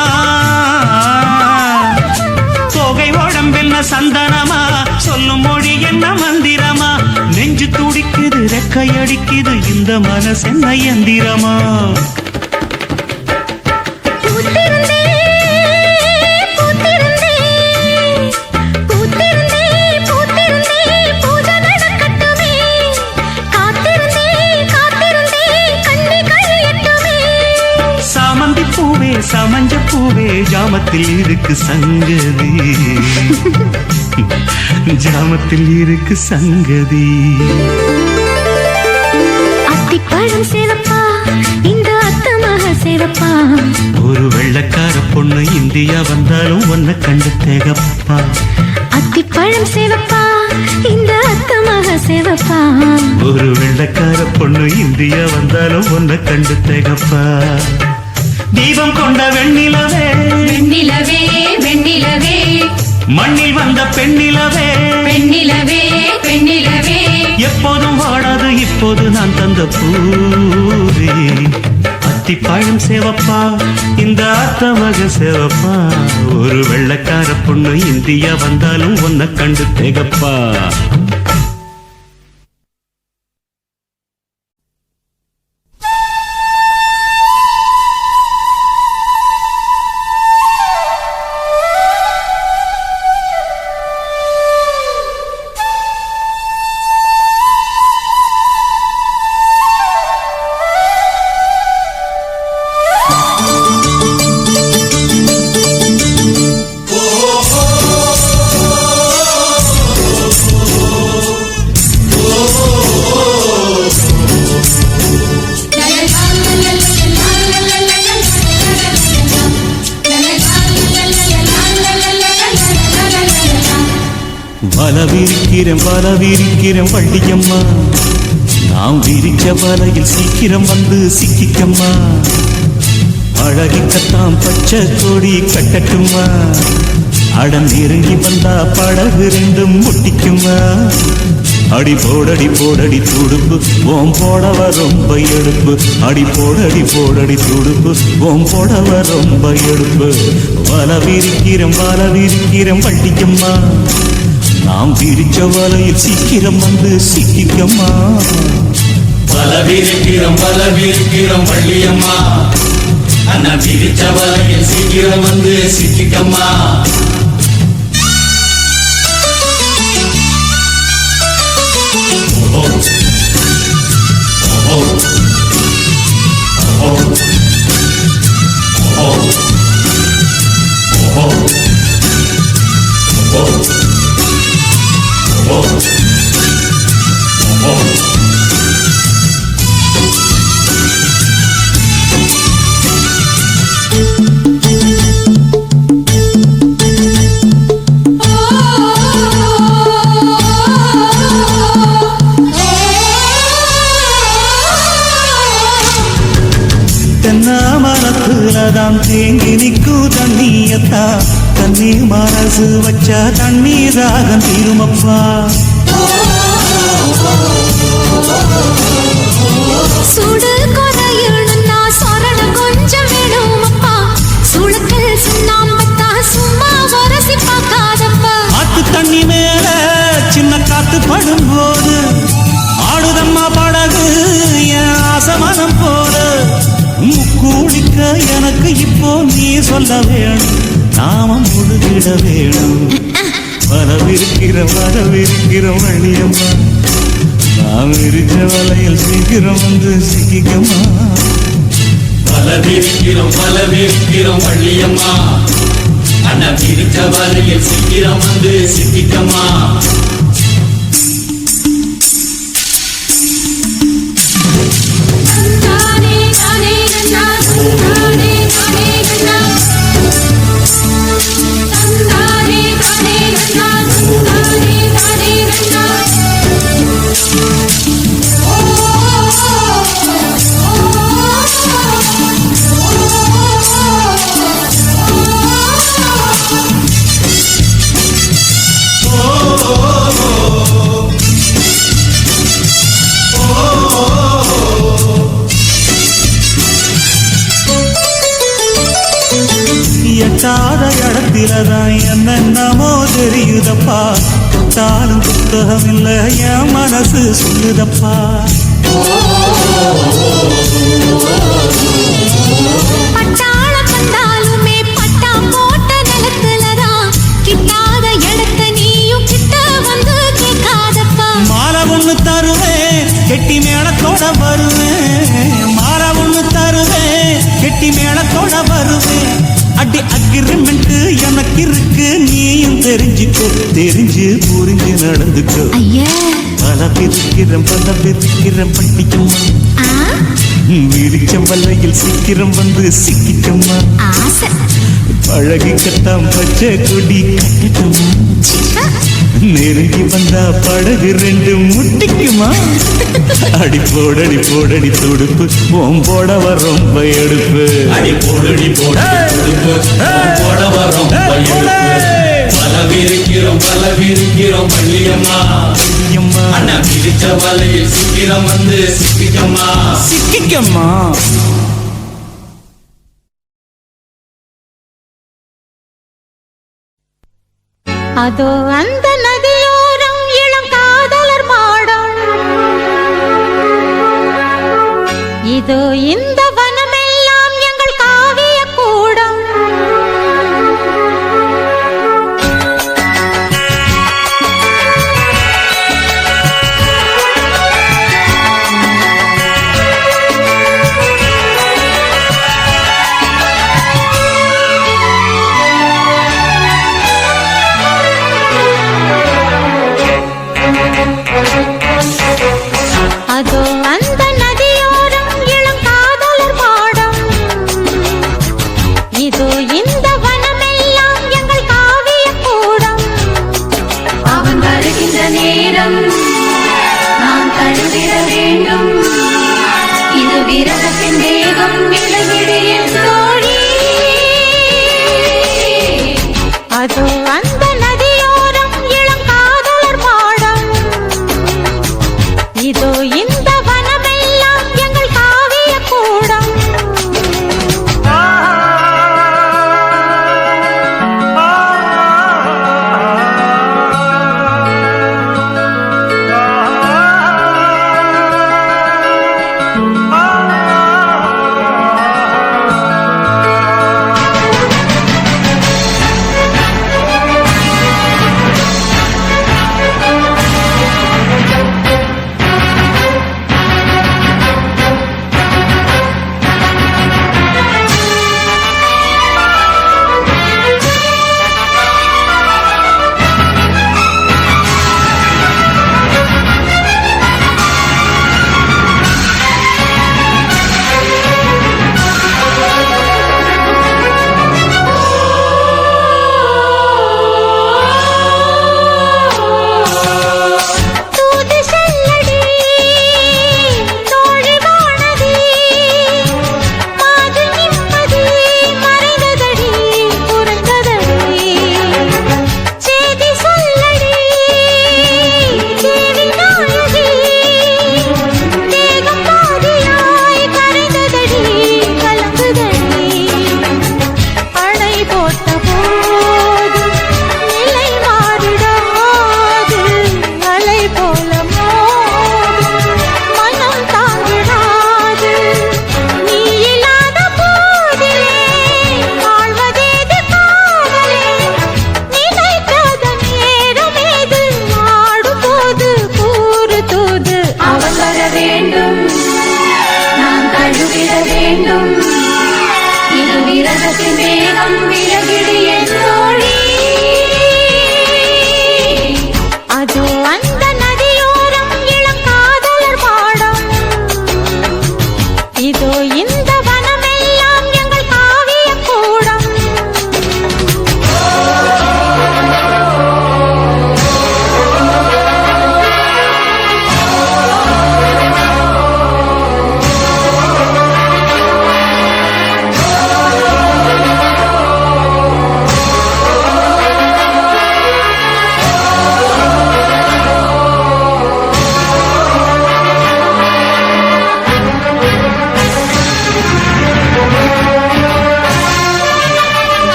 தொகை உடம்பென்ன சந்தனமா சொல்லும் மொழி என்ன மந்திரமா நெஞ்சு துடிக்குது ரெக்கை அடிக்குது இந்த மனசு என்ன எந்திரமா சமஞ்ச பூவே ஜாமத்தில் இருக்கு சங்கதி ஜாமத்தில் இருக்கு சங்கதி அத்திப்பழம் சேவப்பா இந்த அத்தமாக சேவப்பா ஒரு வெள்ளக்கார பொண்ணு இந்தியா வந்தாலும் ஒன்ன கண்டு தேகப்பா அத்திப்பழம் சேவப்பா இந்த அத்தமாக சேவப்பா ஒரு வெள்ளக்கார பொண்ணு இந்தியா வந்தாலும் ஒன்ன கண்டு தேகப்பா தீபம் கொண்ட வெண்ணிலவே வெண்ணிலவே வெண்ணிலவே மண்ணில் வந்த பெண்ணிலவே பெண்ணிலவே பெண்ணிலவே எப்போதும் வாடாது இப்போது நான் தந்த பூவே அத்திப்பழம் சேவப்பா இந்த அத்தமக சேவப்பா ஒரு வெள்ளக்கார பொண்ணு இந்தியா வந்தாலும் ஒன்ன கண்டு தேகப்பா வலவிரிக்கிறேன் வள்ளியம்மா நாம் விரிச்ச வலையில் சீக்கிரம் வந்து சிக்கிக்கம்மா அழகிக்கத்தாம் பச்சை கொடி கட்டட்டுமா அடம் நெருங்கி வந்தா படகு ரெண்டும் முட்டிக்குமா அடி போடடி துடுப்பு ஓம் போடவ ரொம்ப எடுப்பு அடி போடடி துடுப்பு ஓம் போடவ ரொம்ப எடுப்பு வலவிரிக்கிறேன் வள்ளியம்மா நாம் விரிச்ச வலையில் சீக்கிரம் வந்து சிக்கிக்கம்மா வலவிரிக்கிறோம் வள்ளியம்மா அண்ணா விரிச்ச வலையில் சீக்கிரம் வந்து சிக்கிக்கம்மா மரத்துலதான் தேங்கி நிற்கும் தண்ணியத்தா தண்ணீர் மனசு வச்சா தண்ணீர் தாகம் தீருமப்பா சுடு கொறையணும்னா சொரணம் கொஞ்சம் வேணுமப்பா சுளுக்கல் சுண்ணாம்பத்தா சும்மா வரசி பார்க்காதப்பா ஆத்து தண்ணி மேல சின்ன காத்து படும் போது ஆடுதம்மா படகு என் ஆசமனம் போல முக்கூடிக்க எனக்கு இப்போ நீ சொல்ல வேணும் நாமம் முழுகிட வேணும் வரவிருக்கிற வள்ளியம்மா நாம் விரிச்ச வலையில் சீக்கிரம் வந்து சிக்கிக்கம்மா வலவிரிக்கிறோம் வள்ளியம்மா அண்ணா விரிச்ச வலையில் சீக்கிரம் வந்து சிக்கிக்கம்மா தான் என்னென்னமோ தெரியுதப்பா, தொட்டாலும் புத்தகம் இல்ல என் மனசு சொல்லுதப்பா. பட்டாளம் வந்தாலுமே பட்டா போட்ட நிலத்துலதான் கிட்டாத இடத்த நீயும் கிட்ட வந்து கேட்காதப்பா. மாலை ஒண்ணு தருவேன் கெட்டி மேளத்தோட வருவேன், மாலை ஒண்ணு தருவேன் கெட்டி மேளத்தோட வருவேன். அடி அக்ரிமெண்ட் எனக்கு இருக்கு நீயும் தெரிஞ்சுக்கோ, தெரிஞ்சு புரிஞ்சு நடந்துக்கோ. ஐயா பல பிரிக்கிறேன் பட்டிக்கம்மா, விரிச்சம் வல்லையில் சீக்கிரம் வந்து சிக்கிக்கம்மா. ஆசை பழகிக்கத்தான் பச்சை கொடி கட்டட்டுமா, நெருங்கி வந்தா படகு ரெண்டு முட்டிக்குமா. அடி போடடி துடுப்பு போட ரொம்ப எடுப்பு, அடி போடடி துடுப்பு போடவ ரொம்ப எடுப்பு. பலவிருக்கிறோம் வள்ளியம்மா, அண்ணா விரிச்ச வலையில் சீக்கிரம் வந்து சிக்கிக்கம்மா. அதோ அந்த நதியோரம் இளம் காதலர் மாடம், இதோ இந்த வனமெல்லாம் எங்கள் காவிய கூடம். அதோ அந்த நதியோரம் இளம் காதலர் மாடம், இதோ இந்த வனமெல்லாம் எங்கள் காவிய கூடம். அவன் வருகின்ற நேரம் நான் தழுவிட வேண்டும், இது விரதத்தின் தேகம் விலகிடு என் தோழி. அதோ அந்த நதியோரம் இளம் காதலர் மாடம், இதோ இந்த வனமெல்லாம் எங்கள் காவிய கூடம்.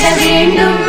வேண்டும்